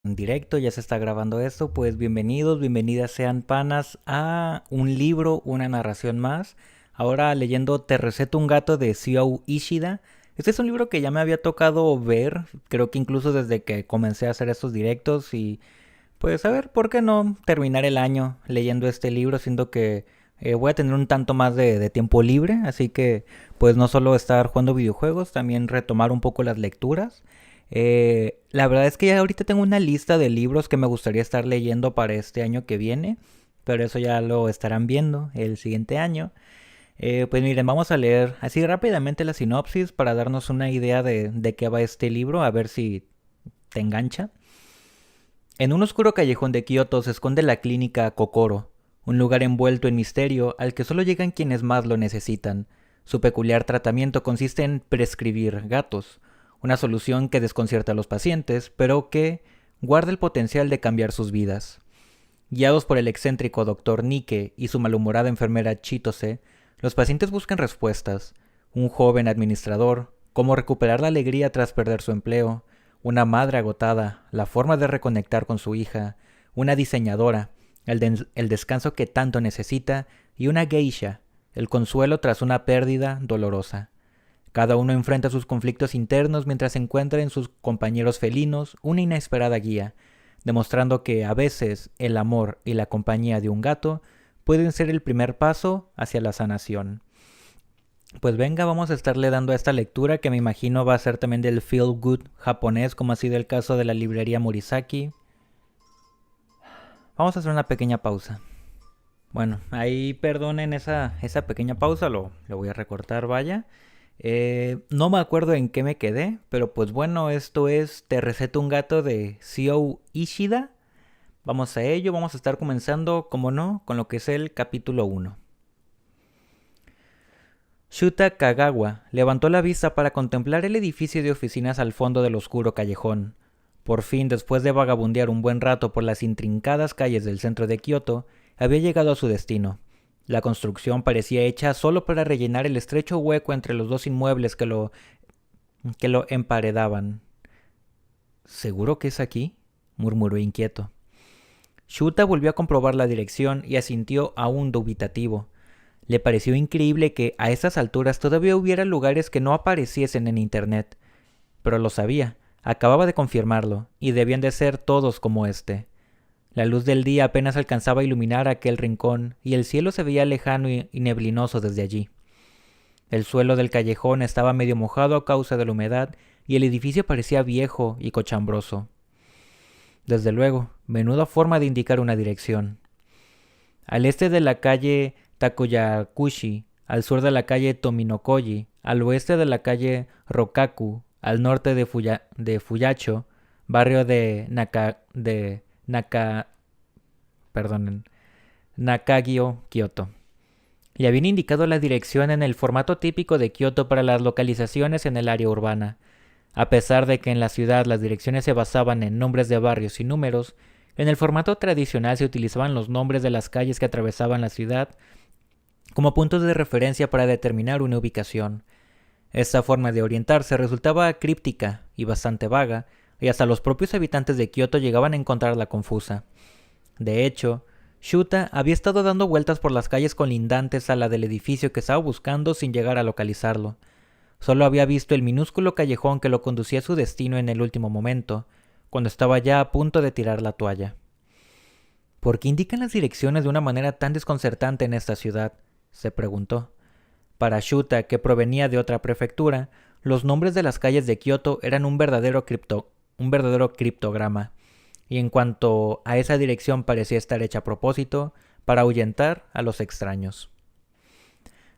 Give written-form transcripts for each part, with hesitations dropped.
en directo, ya se está grabando esto, pues bienvenidos, bienvenidas sean panas a un libro, una narración más. Ahora leyendo Te receto un gato de Seo Ishida. Este es un libro que ya me había tocado ver, creo que incluso desde que comencé a hacer estos directos y pues a ver, ¿por qué no terminar el año leyendo este libro? Siendo que voy a tener un tanto más de tiempo libre, así que pues no solo estar jugando videojuegos, también retomar un poco las lecturas. La verdad es que ya ahorita tengo una lista de libros que me gustaría estar leyendo para este año que viene, pero eso ya lo estarán viendo el siguiente año. Pues miren, vamos a leer así rápidamente la sinopsis para darnos una idea de qué va este libro, a ver si te engancha. En un oscuro callejón de Kioto se esconde la clínica Kokoro, un lugar envuelto en misterio al que solo llegan quienes más lo necesitan. Su peculiar tratamiento consiste en prescribir gatos, una solución que desconcierta a los pacientes, pero que guarda el potencial de cambiar sus vidas. Guiados por el excéntrico doctor Nike y su malhumorada enfermera Chitose, los pacientes buscan respuestas. Un joven administrador, cómo recuperar la alegría tras perder su empleo, una madre agotada, la forma de reconectar con su hija, una diseñadora, el descanso que tanto necesita, y una geisha, el consuelo tras una pérdida dolorosa. Cada uno enfrenta sus conflictos internos mientras encuentra en sus compañeros felinos una inesperada guía, demostrando que a veces el amor y la compañía de un gato pueden ser el primer paso hacia la sanación. Pues venga, vamos a estarle dando a esta lectura que me imagino va a ser también del feel good japonés, como ha sido el caso de la librería Morisaki. Vamos a hacer una pequeña pausa. Bueno, ahí perdonen esa pequeña pausa, lo voy a recortar, vaya. No me acuerdo en qué me quedé, pero pues bueno, esto es Te receto un gato de Seo Ishida. Vamos a ello, vamos a estar comenzando, como no, con lo que es el capítulo 1. Shuta Kagawa levantó la vista para contemplar el edificio de oficinas al fondo del oscuro callejón. Por fin, después de vagabundear un buen rato por las intrincadas calles del centro de Kioto, había llegado a su destino. La construcción parecía hecha solo para rellenar el estrecho hueco entre los dos inmuebles que lo emparedaban. ¿Seguro que es aquí?, murmuró inquieto. Shuta volvió a comprobar la dirección y asintió aún dubitativo. Le pareció increíble que a esas alturas todavía hubiera lugares que no apareciesen en internet. Pero lo sabía, acababa de confirmarlo, y debían de ser todos como este. La luz del día apenas alcanzaba a iluminar aquel rincón, y el cielo se veía lejano y neblinoso desde allí. El suelo del callejón estaba medio mojado a causa de la humedad, y el edificio parecía viejo y cochambroso. Desde luego, menuda forma de indicar una dirección. Al este de la calle Takoyakushi, al sur de la calle Tominokoji, al oeste de la calle Rokaku, al norte de Fuyacho, barrio perdonen, Nakagyo, Kioto. Le habían indicado la dirección en el formato típico de Kioto para las localizaciones en el área urbana. A pesar de que en la ciudad las direcciones se basaban en nombres de barrios y números, en el formato tradicional se utilizaban los nombres de las calles que atravesaban la ciudad como puntos de referencia para determinar una ubicación. Esta forma de orientarse resultaba críptica y bastante vaga, y hasta los propios habitantes de Kioto llegaban a encontrarla confusa. De hecho, Shuta había estado dando vueltas por las calles colindantes a la del edificio que estaba buscando sin llegar a localizarlo. Solo había visto el minúsculo callejón que lo conducía a su destino en el último momento, cuando estaba ya a punto de tirar la toalla. ¿Por qué indican las direcciones de una manera tan desconcertante en esta ciudad?, se preguntó. Para Shuta, que provenía de otra prefectura, los nombres de las calles de Kioto eran un verdadero criptograma, y en cuanto a esa dirección parecía estar hecha a propósito para ahuyentar a los extraños.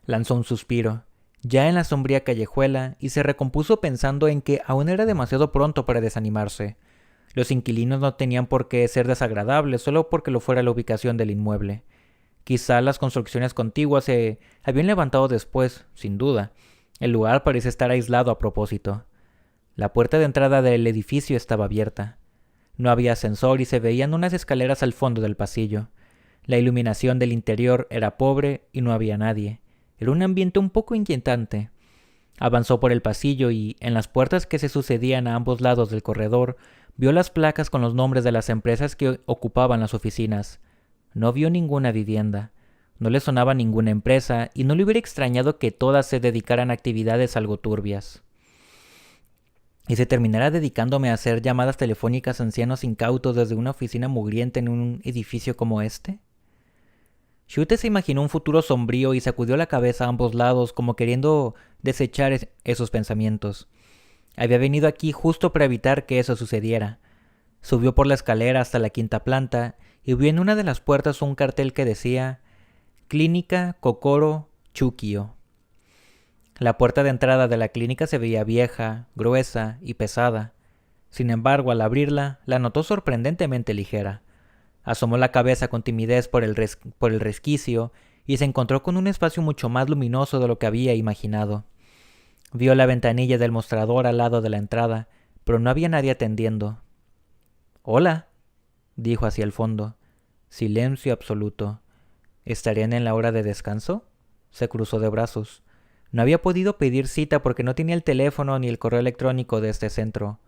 Lanzó un suspiro, ya en la sombría callejuela, y se recompuso pensando en que aún era demasiado pronto para desanimarse. Los inquilinos no tenían por qué ser desagradables solo porque lo fuera la ubicación del inmueble. Quizá las construcciones contiguas se habían levantado después, sin duda. El lugar parecía estar aislado a propósito. La puerta de entrada del edificio estaba abierta. No había ascensor y se veían unas escaleras al fondo del pasillo. La iluminación del interior era pobre y no había nadie. Era un ambiente un poco inquietante. Avanzó por el pasillo y, en las puertas que se sucedían a ambos lados del corredor, Vio las placas con los nombres de las empresas que ocupaban las oficinas. No vio ninguna vivienda. No le sonaba ninguna empresa y no le hubiera extrañado que todas se dedicaran a actividades algo turbias. ¿Y se terminará dedicándome a hacer llamadas telefónicas a ancianos incautos desde una oficina mugrienta en un edificio como este? Shute se imaginó un futuro sombrío y sacudió la cabeza a ambos lados como queriendo desechar esos pensamientos. Había venido aquí justo para evitar que eso sucediera. Subió por la escalera hasta la quinta planta y vio en una de las puertas un cartel que decía Clínica Kokoro Chukio. La puerta de entrada de la clínica se veía vieja, gruesa y pesada. Sin embargo, al abrirla, la notó sorprendentemente ligera. Asomó la cabeza con timidez por el resquicio y se encontró con un espacio mucho más luminoso de lo que había imaginado. Vio la ventanilla del mostrador al lado de la entrada, pero no había nadie atendiendo. «Hola», dijo hacia el fondo. Silencio absoluto. ¿Estarían en la hora de descanso? Se cruzó de brazos. No había podido pedir cita porque no tenía el teléfono ni el correo electrónico de este centro.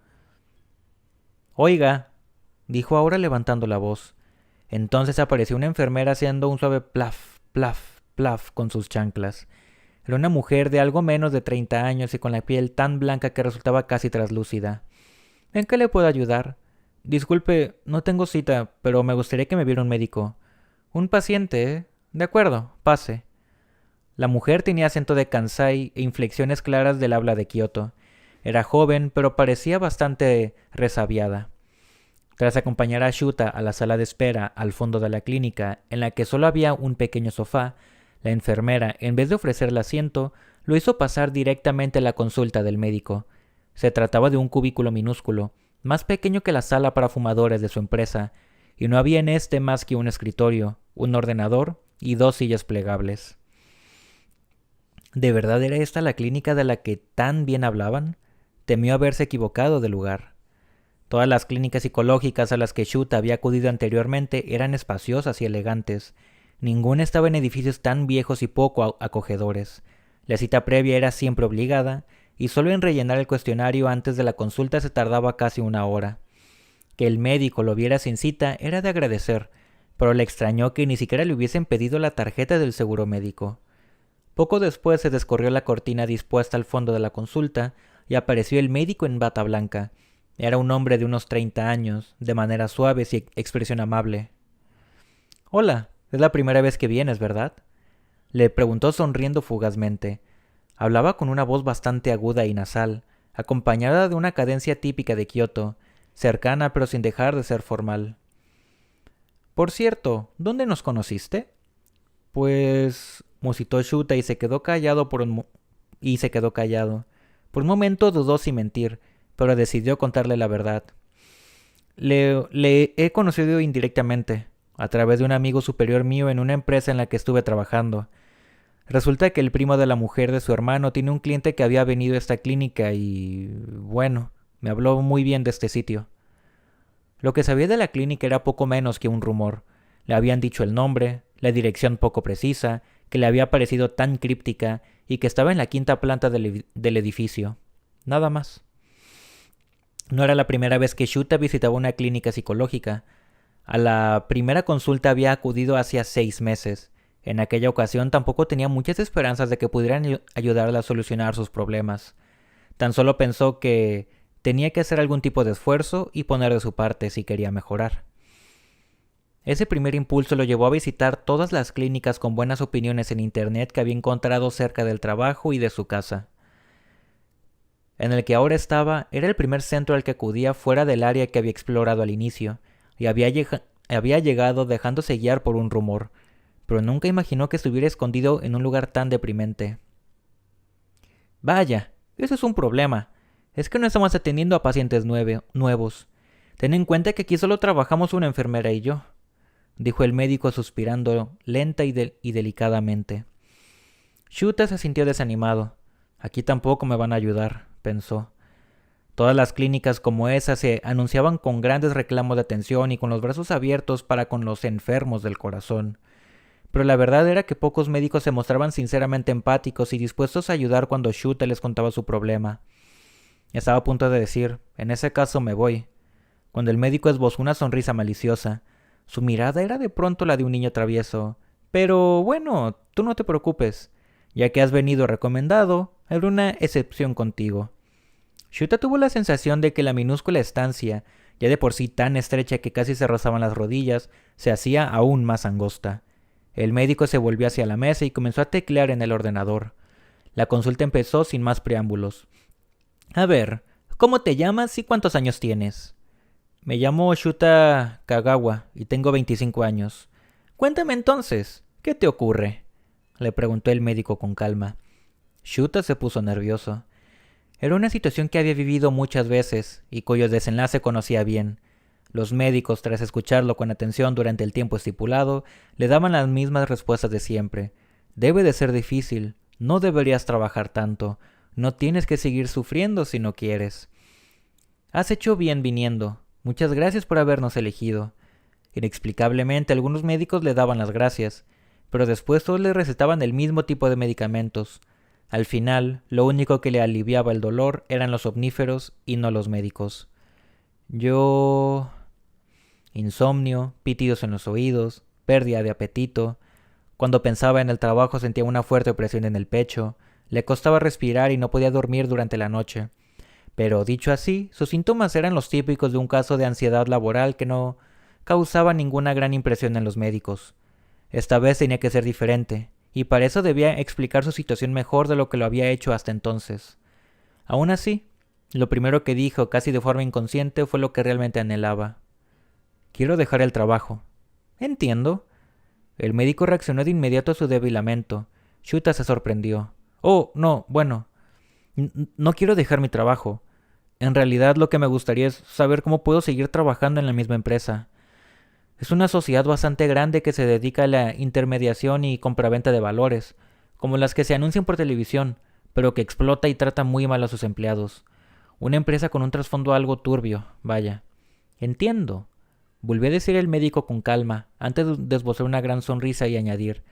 «Oiga», dijo ahora levantando la voz. Entonces apareció una enfermera haciendo un suave plaf, plaf, plaf con sus chanclas. Era una mujer de algo menos de 30 años y con la piel tan blanca que resultaba casi traslúcida. «¿En qué le puedo ayudar?» «Disculpe, no tengo cita, pero me gustaría que me viera un médico». «¿Un paciente, eh? De acuerdo, pase». La mujer tenía acento de Kansai e inflexiones claras del habla de Kioto. Era joven, pero parecía bastante resabiada. Tras acompañar a Shuta a la sala de espera al fondo de la clínica, en la que solo había un pequeño sofá, la enfermera, en vez de ofrecerle asiento, lo hizo pasar directamente a la consulta del médico. Se trataba de un cubículo minúsculo, más pequeño que la sala para fumadores de su empresa, y no había en este más que un escritorio, un ordenador y 2 sillas plegables. ¿De verdad era esta la clínica de la que tan bien hablaban? Temió haberse equivocado de lugar. Todas las clínicas psicológicas a las que Shuta había acudido anteriormente eran espaciosas y elegantes. Ninguna estaba en edificios tan viejos y poco acogedores. La cita previa era siempre obligada, y solo en rellenar el cuestionario antes de la consulta se tardaba casi 1 hora. Que el médico lo viera sin cita era de agradecer, pero le extrañó que ni siquiera le hubiesen pedido la tarjeta del seguro médico. Poco después se descorrió la cortina dispuesta al fondo de la consulta y apareció el médico en bata blanca. Era un hombre de unos 30 años, de manera suave y expresión amable. «Hola, es la primera vez que vienes, ¿verdad?», le preguntó sonriendo fugazmente. Hablaba con una voz bastante aguda y nasal, acompañada de una cadencia típica de Kioto, cercana pero sin dejar de ser formal. «Por cierto, ¿dónde nos conociste?» «Pues», musitó Shuta y se quedó callado. Por un momento dudó sin mentir, pero decidió contarle la verdad. Le he conocido indirectamente, a través de un amigo superior mío en una empresa en la que estuve trabajando. Resulta que el primo de la mujer de su hermano tiene un cliente que había venido a esta clínica y... bueno, me habló muy bien de este sitio». Lo que sabía de la clínica era poco menos que un rumor. Le habían dicho el nombre, la dirección poco precisa, que le había parecido tan críptica y que estaba en la quinta planta del edificio. Nada más. No era la primera vez que Shuta visitaba una clínica psicológica. A la primera consulta había acudido hacía 6 meses. En aquella ocasión tampoco tenía muchas esperanzas de que pudieran ayudarle a solucionar sus problemas. Tan solo pensó que tenía que hacer algún tipo de esfuerzo y poner de su parte si quería mejorar. Ese primer impulso lo llevó a visitar todas las clínicas con buenas opiniones en internet que había encontrado cerca del trabajo y de su casa. En el que ahora estaba era el primer centro al que acudía fuera del área que había explorado al inicio, y había llegado dejándose guiar por un rumor, pero nunca imaginó que estuviera escondido en un lugar tan deprimente. «Vaya, eso es un problema. Es que no estamos atendiendo a pacientes nuevos. Ten en cuenta que aquí solo trabajamos una enfermera y yo», dijo el médico suspirando lenta y delicadamente. Shuta se sintió desanimado. «Aquí tampoco me van a ayudar», pensó. Todas las clínicas como esa se anunciaban con grandes reclamos de atención y con los brazos abiertos para con los enfermos del corazón. Pero la verdad era que pocos médicos se mostraban sinceramente empáticos y dispuestos a ayudar cuando Shuta les contaba su problema. Estaba a punto de decir, «En ese caso me voy», cuando el médico esbozó una sonrisa maliciosa. Su mirada era de pronto la de un niño travieso. Pero bueno, tú no te preocupes. Ya que has venido recomendado, habrá una excepción contigo. Shuta tuvo la sensación de que la minúscula estancia, ya de por sí tan estrecha que casi se rozaban las rodillas, se hacía aún más angosta. El médico se volvió hacia la mesa y comenzó a teclear en el ordenador. La consulta empezó sin más preámbulos. A ver, ¿cómo te llamas y cuántos años tienes? Me llamo Shuta Kagawa y tengo 25 años. Cuéntame entonces, ¿qué te ocurre? Le preguntó el médico con calma. Shuta se puso nervioso. Era una situación que había vivido muchas veces y cuyo desenlace conocía bien. Los médicos, tras escucharlo con atención durante el tiempo estipulado, le daban las mismas respuestas de siempre. Debe de ser difícil, no deberías trabajar tanto, no tienes que seguir sufriendo si no quieres. Has hecho bien viniendo, muchas gracias por habernos elegido. Inexplicablemente algunos médicos le daban las gracias, pero después todos le recetaban el mismo tipo de medicamentos. Al final, lo único que le aliviaba el dolor eran los omníferos y no los médicos. Yo... Insomnio, pitidos en los oídos, pérdida de apetito. Cuando pensaba en el trabajo sentía una fuerte presión en el pecho, le costaba respirar y no podía dormir durante la noche. Pero dicho así, sus síntomas eran los típicos de un caso de ansiedad laboral que no causaba ninguna gran impresión en los médicos. Esta vez tenía que ser diferente, y para eso debía explicar su situación mejor de lo que lo había hecho hasta entonces. Aún así, lo primero que dijo, casi de forma inconsciente, fue lo que realmente anhelaba. Quiero dejar el trabajo. Entiendo. El médico reaccionó de inmediato a su débil lamento. Shuta se sorprendió. Oh, no, bueno. No quiero dejar mi trabajo. En realidad lo que me gustaría es saber cómo puedo seguir trabajando en la misma empresa. Es una sociedad bastante grande que se dedica a la intermediación y compraventa de valores, como las que se anuncian por televisión, pero que explota y trata muy mal a sus empleados. Una empresa con un trasfondo algo turbio, vaya. Entiendo. Volvió a decir el médico con calma, antes de esbozar una gran sonrisa y añadir: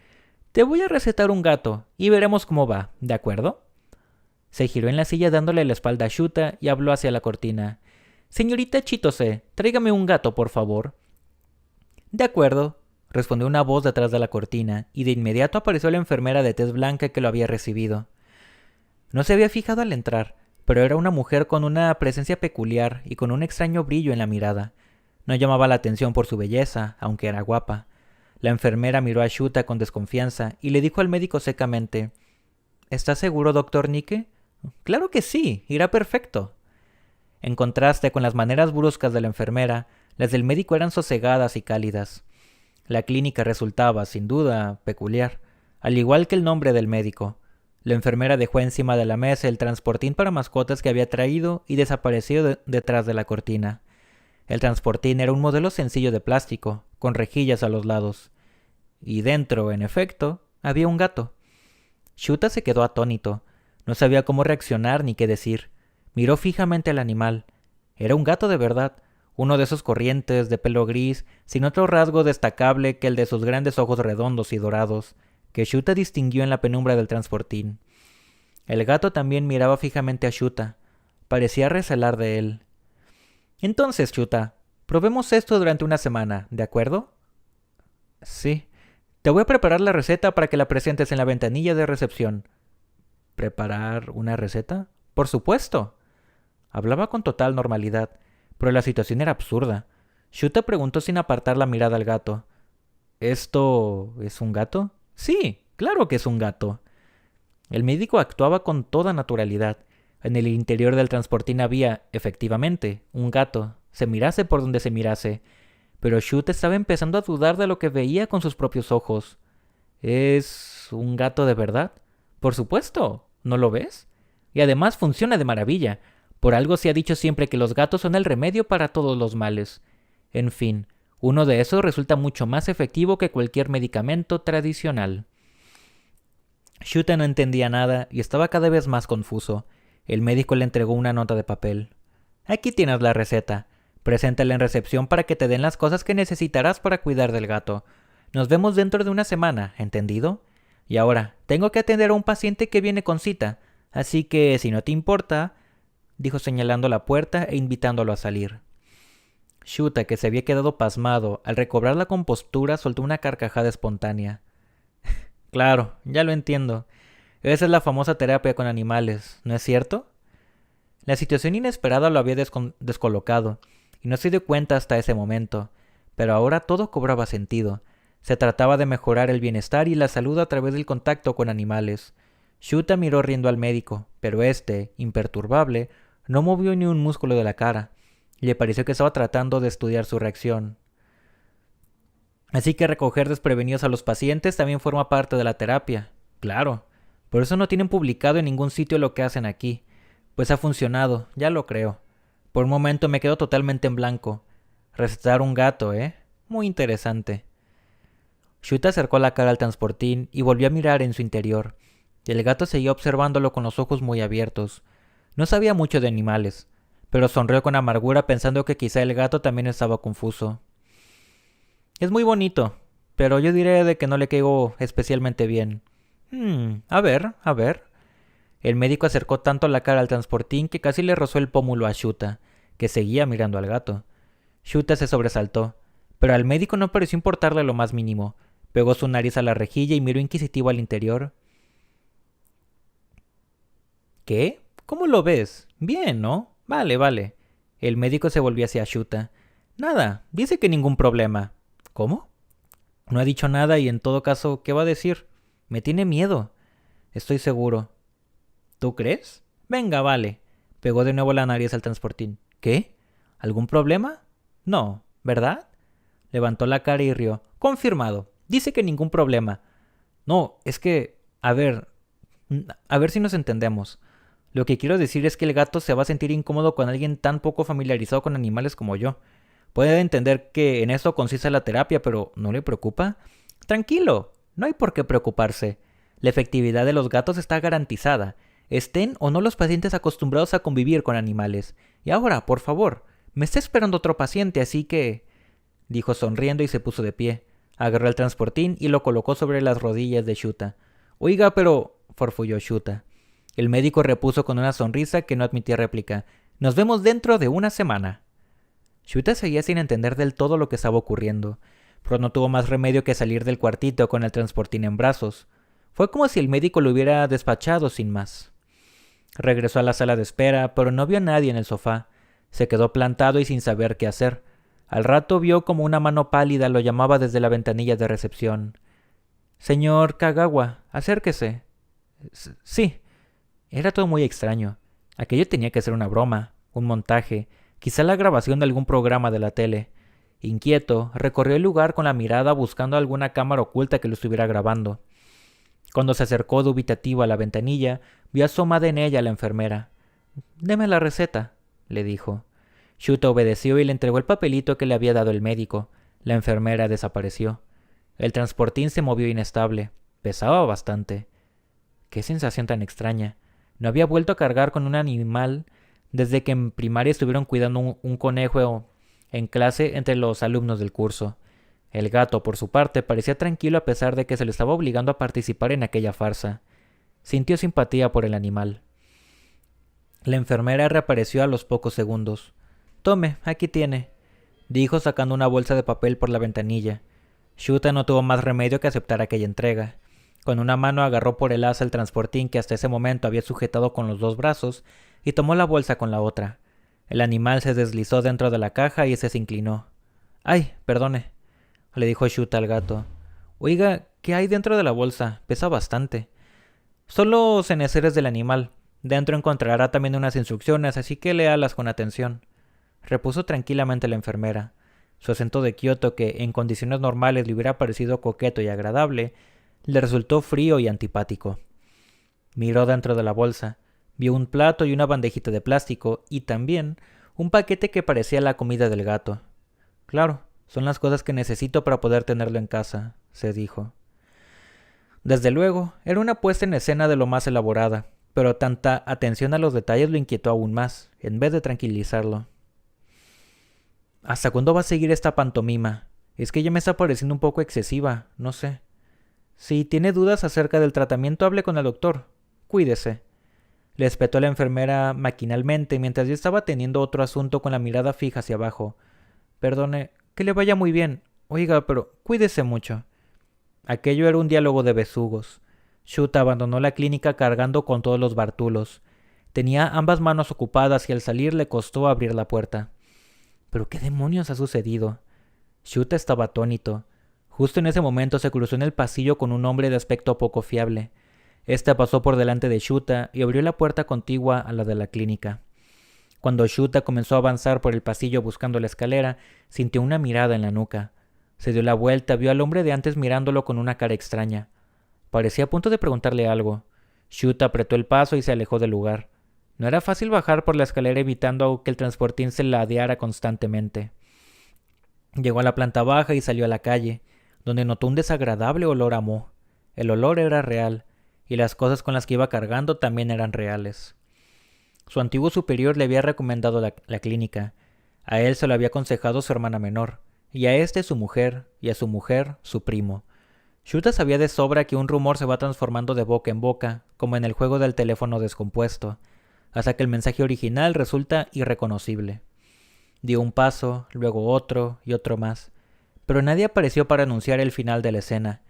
Te voy a recetar un gato, y veremos cómo va, ¿de acuerdo? Se giró en la silla dándole la espalda a Shuta y habló hacia la cortina. Señorita Chitose, tráigame un gato, por favor. De acuerdo, respondió una voz detrás de la cortina, y de inmediato apareció la enfermera de tez blanca que lo había recibido. No se había fijado al entrar, pero era una mujer con una presencia peculiar y con un extraño brillo en la mirada. No llamaba la atención por su belleza, aunque era guapa. La enfermera miró a Shuta con desconfianza y le dijo al médico secamente: ¿Estás seguro, doctor Nike? Claro que sí, irá perfecto. En contraste con las maneras bruscas de la enfermera, las del médico eran sosegadas y cálidas. La clínica resultaba, sin duda, peculiar, al igual que el nombre del médico. La enfermera dejó encima de la mesa el transportín para mascotas que había traído y desapareció detrás de la cortina. El transportín era un modelo sencillo de plástico, con rejillas a los lados. Y dentro, en efecto, había un gato. Shuta se quedó atónito. No sabía cómo reaccionar ni qué decir. Miró fijamente al animal. Era un gato de verdad, uno de esos corrientes de pelo gris, sin otro rasgo destacable que el de sus grandes ojos redondos y dorados, que Shuta distinguió en la penumbra del transportín. El gato también miraba fijamente a Shuta. Parecía recelar de él. Entonces, Shuta, probemos esto durante una semana, ¿de acuerdo? Sí. Te voy a preparar la receta para que la presentes en la ventanilla de recepción. ¿Preparar una receta? Por supuesto. Hablaba con total normalidad, pero la situación era absurda. Shuta preguntó sin apartar la mirada al gato. ¿Esto es un gato? Sí, claro que es un gato. El médico actuaba con toda naturalidad. En el interior del transportín había, efectivamente, un gato, se mirase por donde se mirase. Pero Shuta estaba empezando a dudar de lo que veía con sus propios ojos. ¿Es un gato de verdad? Por supuesto, ¿no lo ves? Y además funciona de maravilla. Por algo se ha dicho siempre que los gatos son el remedio para todos los males. En fin, uno de esos resulta mucho más efectivo que cualquier medicamento tradicional. Shuta no entendía nada y estaba cada vez más confuso. El médico le entregó una nota de papel. Aquí tienes la receta. Preséntala en recepción para que te den las cosas que necesitarás para cuidar del gato. Nos vemos dentro de una semana, ¿entendido? Y ahora, tengo que atender a un paciente que viene con cita, así que, si no te importa, dijo señalando la puerta e invitándolo a salir. Shuta, que se había quedado pasmado, al recobrar la compostura soltó una carcajada espontánea. Claro, ya lo entiendo. Esa es la famosa terapia con animales, ¿no es cierto? La situación inesperada lo había descolocado, y no se dio cuenta hasta ese momento, pero ahora todo cobraba sentido. Se trataba de mejorar el bienestar y la salud a través del contacto con animales. Shuta miró riendo al médico, pero este, imperturbable, no movió ni un músculo de la cara. Le pareció que estaba tratando de estudiar su reacción. Así que recoger desprevenidos a los pacientes también forma parte de la terapia. Claro. Por eso no tienen publicado en ningún sitio lo que hacen aquí. Pues ha funcionado, ya lo creo. Por un momento me quedo totalmente en blanco. Recetar un gato, ¿eh? Muy interesante. Shuta acercó la cara al transportín y volvió a mirar en su interior. El gato seguía observándolo con los ojos muy abiertos. No sabía mucho de animales, pero sonrió con amargura pensando que quizá el gato también estaba confuso. Es muy bonito, pero yo diré de que no le caigo especialmente bien. A ver, a ver. El médico acercó tanto la cara al transportín que casi le rozó el pómulo a Shuta, que seguía mirando al gato. Shuta se sobresaltó, pero al médico no pareció importarle lo más mínimo. Pegó su nariz a la rejilla y miró inquisitivo al interior. ¿Qué? ¿Cómo lo ves? Bien, ¿no? Vale, vale. El médico se volvió hacia Shuta. Nada, dice que ningún problema. ¿Cómo? No ha dicho nada y en todo caso, ¿qué va a decir? Me tiene miedo. Estoy seguro. ¿Tú crees? Venga, vale. Pegó de nuevo la nariz al transportín. ¿Qué? ¿Algún problema? No, ¿verdad? Levantó la cara y rió. Confirmado. Dice que ningún problema. No, es que... A ver si nos entendemos. Lo que quiero decir es que el gato se va a sentir incómodo con alguien tan poco familiarizado con animales como yo. Puede entender que en eso consiste la terapia, pero ¿no le preocupa? Tranquilo, no hay por qué preocuparse. La efectividad de los gatos está garantizada, estén o no los pacientes acostumbrados a convivir con animales. Y ahora, por favor, me está esperando otro paciente, así que... dijo sonriendo y se puso de pie. Agarró el transportín y lo colocó sobre las rodillas de Shuta. Oiga, pero... farfulló Shuta. El médico repuso con una sonrisa que no admitía réplica. Nos vemos dentro de una semana. Shuta seguía sin entender del todo lo que estaba ocurriendo, pero no tuvo más remedio que salir del cuartito con el transportín en brazos. Fue como si el médico lo hubiera despachado sin más. Regresó a la sala de espera, pero no vio a nadie en el sofá. Se quedó plantado y sin saber qué hacer. Al rato vio como una mano pálida lo llamaba desde la ventanilla de recepción. Señor Kagawa, acérquese. Sí. Era todo muy extraño. Aquello tenía que ser una broma, un montaje, quizá la grabación de algún programa de la tele. Inquieto, recorrió el lugar con la mirada buscando alguna cámara oculta que lo estuviera grabando. Cuando se acercó dubitativo a la ventanilla, vio asomada en ella a la enfermera. «Deme la receta», le dijo. Shuta obedeció y le entregó el papelito que le había dado el médico. La enfermera desapareció. El transportín se movió inestable. Pesaba bastante. Qué sensación tan extraña. No había vuelto a cargar con un animal desde que en primaria estuvieron cuidando un conejo en clase entre los alumnos del curso. El gato, por su parte, parecía tranquilo a pesar de que se le estaba obligando a participar en aquella farsa. Sintió simpatía por el animal. La enfermera reapareció a los pocos segundos. «Tome, aquí tiene», dijo sacando una bolsa de papel por la ventanilla. Shuta no tuvo más remedio que aceptar aquella entrega. Con una mano agarró por el asa el transportín que hasta ese momento había sujetado con los dos brazos y tomó la bolsa con la otra. El animal se deslizó dentro de la caja y ese se inclinó. «Ay, perdone», le dijo Shuta al gato. «Oiga, ¿qué hay dentro de la bolsa? Pesa bastante». «Solo enseres del animal. Dentro encontrará también unas instrucciones, así que léalas con atención», repuso tranquilamente la enfermera. Su acento de Kioto, que en condiciones normales le hubiera parecido coqueto y agradable, le resultó frío y antipático. Miró dentro de la bolsa. Vio un plato y una bandejita de plástico y también un paquete que parecía la comida del gato. «Claro, son las cosas que necesito para poder tenerlo en casa», se dijo. Desde luego, era una puesta en escena de lo más elaborada, pero tanta atención a los detalles lo inquietó aún más, en vez de tranquilizarlo. ¿Hasta cuándo va a seguir esta pantomima? Es que ya me está pareciendo un poco excesiva, no sé. Si tiene dudas acerca del tratamiento, hable con el doctor. Cuídese. Le espetó la enfermera maquinalmente mientras yo estaba teniendo otro asunto con la mirada fija hacia abajo. Perdone, que le vaya muy bien. Oiga, pero cuídese mucho. Aquello era un diálogo de besugos. Shuta abandonó la clínica cargando con todos los bártulos. Tenía ambas manos ocupadas y al salir le costó abrir la puerta. ¿Pero qué demonios ha sucedido? Shuta estaba atónito. Justo en ese momento se cruzó en el pasillo con un hombre de aspecto poco fiable. Este pasó por delante de Shuta y abrió la puerta contigua a la de la clínica. Cuando Shuta comenzó a avanzar por el pasillo buscando la escalera, sintió una mirada en la nuca. Se dio la vuelta, vio al hombre de antes mirándolo con una cara extraña. Parecía a punto de preguntarle algo. Shuta apretó el paso y se alejó del lugar. No era fácil bajar por la escalera evitando que el transportín se ladeara constantemente. Llegó a la planta baja y salió a la calle, donde notó un desagradable olor a moho. El olor era real, y las cosas con las que iba cargando también eran reales. Su antiguo superior le había recomendado la clínica. A él se lo había aconsejado su hermana menor, y a este su mujer, y a su mujer su primo. Shuta sabía de sobra que un rumor se va transformando de boca en boca, como en el juego del teléfono descompuesto, hasta que el mensaje original resulta irreconocible. Dio un paso, luego otro y otro más, pero nadie apareció para anunciar el final de la escena.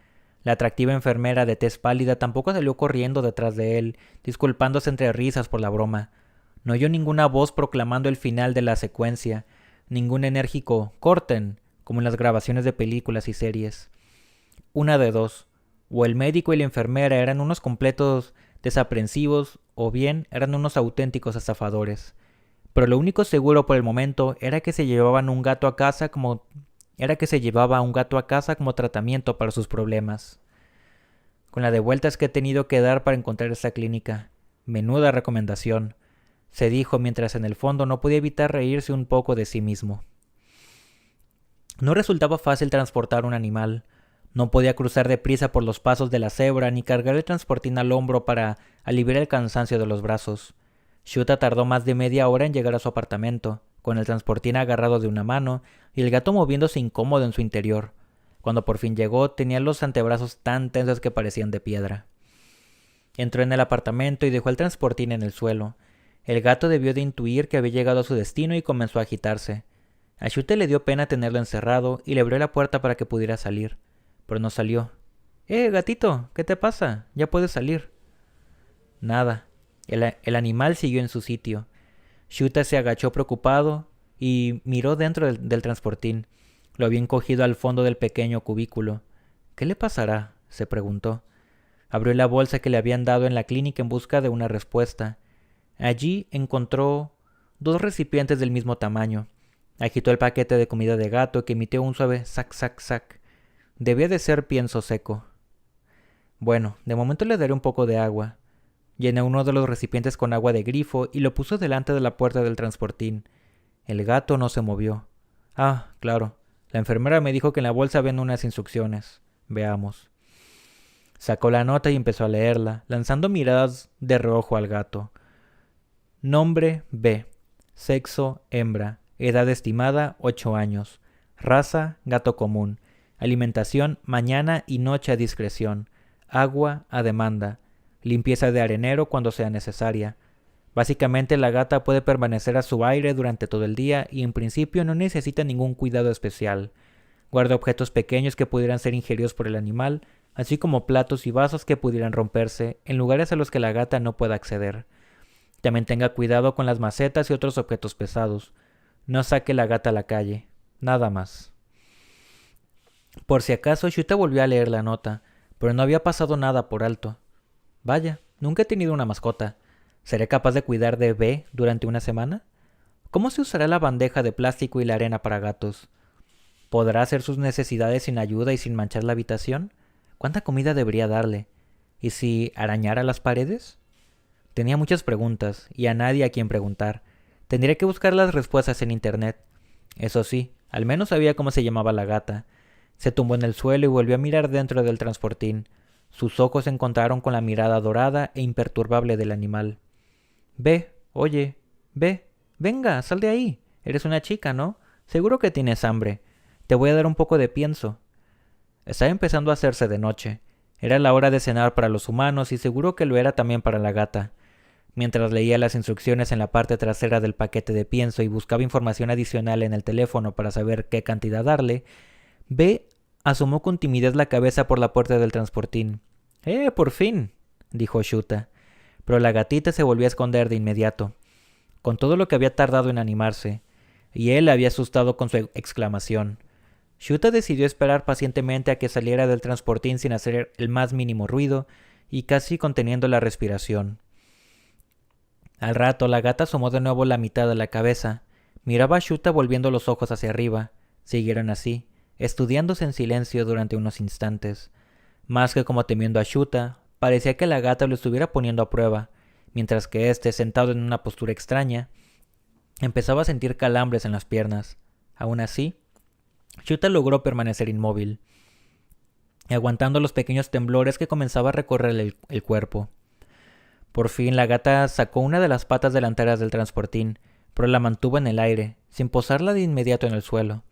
La atractiva enfermera de tez pálida tampoco salió corriendo detrás de él, disculpándose entre risas por la broma. No oyó ninguna voz proclamando el final de la secuencia, ningún enérgico «corten», como en las grabaciones de películas y series. Una de dos, o el médico y la enfermera eran unos completos desaprensivos, o bien eran unos auténticos estafadores. Pero lo único seguro por el momento era que se llevaba un gato a casa como tratamiento para sus problemas. Con la de vueltas que he tenido que dar para encontrar esta clínica. Menuda recomendación, se dijo mientras en el fondo no podía evitar reírse un poco de sí mismo. No resultaba fácil transportar un animal. No podía cruzar deprisa por los pasos de la cebra ni cargar el transportín al hombro para aliviar el cansancio de los brazos. Shuta tardó más de media hora en llegar a su apartamento, con el transportín agarrado de una mano y el gato moviéndose incómodo en su interior. Cuando por fin llegó, tenía los antebrazos tan tensos que parecían de piedra. Entró en el apartamento y dejó el transportín en el suelo. El gato debió de intuir que había llegado a su destino y comenzó a agitarse. A Shuta le dio pena tenerlo encerrado y le abrió la puerta para que pudiera salir, pero no salió. Gatito, ¿qué te pasa? Ya puedes salir. Nada. El animal siguió en su sitio. Shuta se agachó preocupado y miró dentro del transportín. Lo habían cogido al fondo del pequeño cubículo. ¿Qué le pasará?, se preguntó. Abrió la bolsa que le habían dado en la clínica en busca de una respuesta. Allí encontró 2 recipientes del mismo tamaño. Agitó el paquete de comida de gato que emitió un suave sac sac sac. Debía de ser pienso seco. Bueno, de momento le daré un poco de agua. Llenó uno de los recipientes con agua de grifo y lo puso delante de la puerta del transportín. El gato no se movió. Ah, claro. La enfermera me dijo que en la bolsa habían unas instrucciones. Veamos. Sacó la nota y empezó a leerla, lanzando miradas de reojo al gato. Nombre B. Sexo hembra. Edad estimada 8 años. Raza gato común. Alimentación mañana y noche a discreción. Agua a demanda. Limpieza de arenero cuando sea necesaria. Básicamente la gata puede permanecer a su aire durante todo el día y en principio no necesita ningún cuidado especial. Guarda objetos pequeños que pudieran ser ingeridos por el animal, así como platos y vasos que pudieran romperse en lugares a los que la gata no pueda acceder. También tenga cuidado con las macetas y otros objetos pesados. No saque la gata a la calle. Nada más. Por si acaso, Shuta volvió a leer la nota, pero no había pasado nada por alto. Vaya, nunca he tenido una mascota. ¿Seré capaz de cuidar de B durante una semana? ¿Cómo se usará la bandeja de plástico y la arena para gatos? ¿Podrá hacer sus necesidades sin ayuda y sin manchar la habitación? ¿Cuánta comida debería darle? ¿Y si arañara las paredes? Tenía muchas preguntas, y a nadie a quien preguntar. Tendría que buscar las respuestas en internet. Eso sí, al menos sabía cómo se llamaba la gata. Se tumbó en el suelo y volvió a mirar dentro del transportín. Sus ojos se encontraron con la mirada dorada e imperturbable del animal. Ve, oye, ve, venga, sal de ahí. Eres una chica, ¿no? Seguro que tienes hambre. Te voy a dar un poco de pienso. Estaba empezando a hacerse de noche. Era la hora de cenar para los humanos y seguro que lo era también para la gata. Mientras leía las instrucciones en la parte trasera del paquete de pienso y buscaba información adicional en el teléfono para saber qué cantidad darle, B asomó con timidez la cabeza por la puerta del transportín. Por fin, dijo Shuta. Pero la gatita se volvió a esconder de inmediato, con todo lo que había tardado en animarse, y él la había asustado con su exclamación. Shuta decidió esperar pacientemente a que saliera del transportín sin hacer el más mínimo ruido y casi conteniendo la respiración. Al rato la gata asomó de nuevo la mitad de la cabeza. Miraba a Shuta volviendo los ojos hacia arriba. Siguieron así, estudiándose en silencio durante unos instantes. Más que como temiendo a Shuta, parecía que la gata lo estuviera poniendo a prueba, mientras que éste, sentado en una postura extraña, empezaba a sentir calambres en las piernas. Aún así, Shuta logró permanecer inmóvil, aguantando los pequeños temblores que comenzaba a recorrer el cuerpo. Por fin la gata sacó una de las patas delanteras del transportín, pero la mantuvo en el aire, sin posarla de inmediato en el suelo.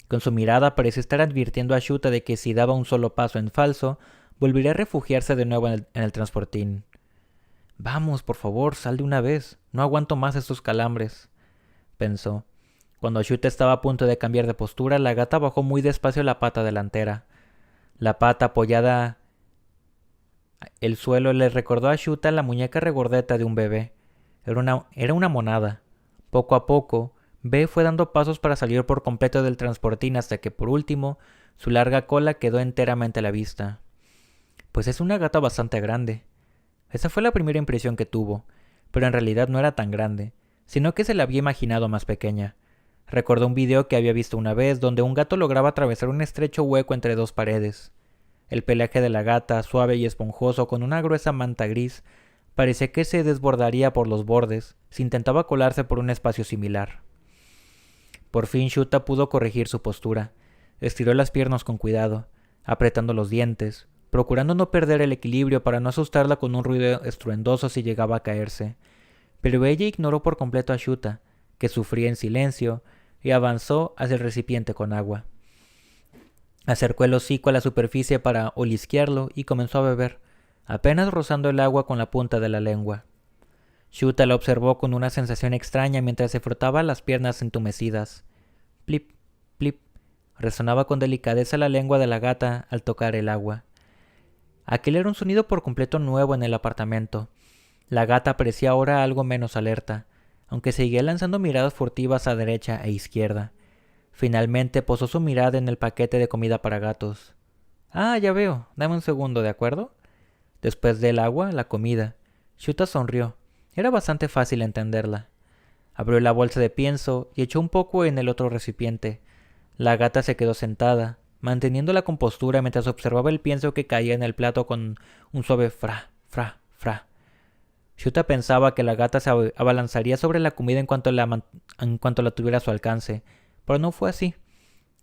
Con su mirada parecía estar advirtiendo a Shuta de que si daba un solo paso en falso, volvería a refugiarse de nuevo en el transportín. «Vamos, por favor, sal de una vez. No aguanto más estos calambres», pensó. Cuando Shuta estaba a punto de cambiar de postura, la gata bajó muy despacio la pata delantera. La pata apoyada el suelo le recordó a Shuta la muñeca regordeta de un bebé. Era una monada. Poco a poco, B fue dando pasos para salir por completo del transportín hasta que, por último, su larga cola quedó enteramente a la vista. Pues es una gata bastante grande. Esa fue la primera impresión que tuvo, pero en realidad no era tan grande, sino que se la había imaginado más pequeña. Recordó un video que había visto una vez donde un gato lograba atravesar un estrecho hueco entre dos paredes. El pelaje de la gata, suave y esponjoso con una gruesa manta gris, parecía que se desbordaría por los bordes si intentaba colarse por un espacio similar. Por fin Shuta pudo corregir su postura. Estiró las piernas con cuidado, apretando los dientes, procurando no perder el equilibrio para no asustarla con un ruido estruendoso si llegaba a caerse. Pero ella ignoró por completo a Shuta, que sufría en silencio, y avanzó hacia el recipiente con agua. Acercó el hocico a la superficie para olisquearlo y comenzó a beber, apenas rozando el agua con la punta de la lengua. Shuta la observó con una sensación extraña mientras se frotaba las piernas entumecidas. Plip, plip, resonaba con delicadeza la lengua de la gata al tocar el agua. Aquel era un sonido por completo nuevo en el apartamento. La gata parecía ahora algo menos alerta, aunque seguía lanzando miradas furtivas a derecha e izquierda. Finalmente posó su mirada en el paquete de comida para gatos. Ya veo. Dame un segundo, ¿de acuerdo? Después del agua, la comida. Shuta sonrió. Era bastante fácil entenderla. Abrió la bolsa de pienso y echó un poco en el otro recipiente. La gata se quedó sentada, manteniendo la compostura mientras observaba el pienso que caía en el plato con un suave fra, fra, fra. Shuta pensaba que la gata se abalanzaría sobre la comida en cuanto la tuviera a su alcance, pero no fue así.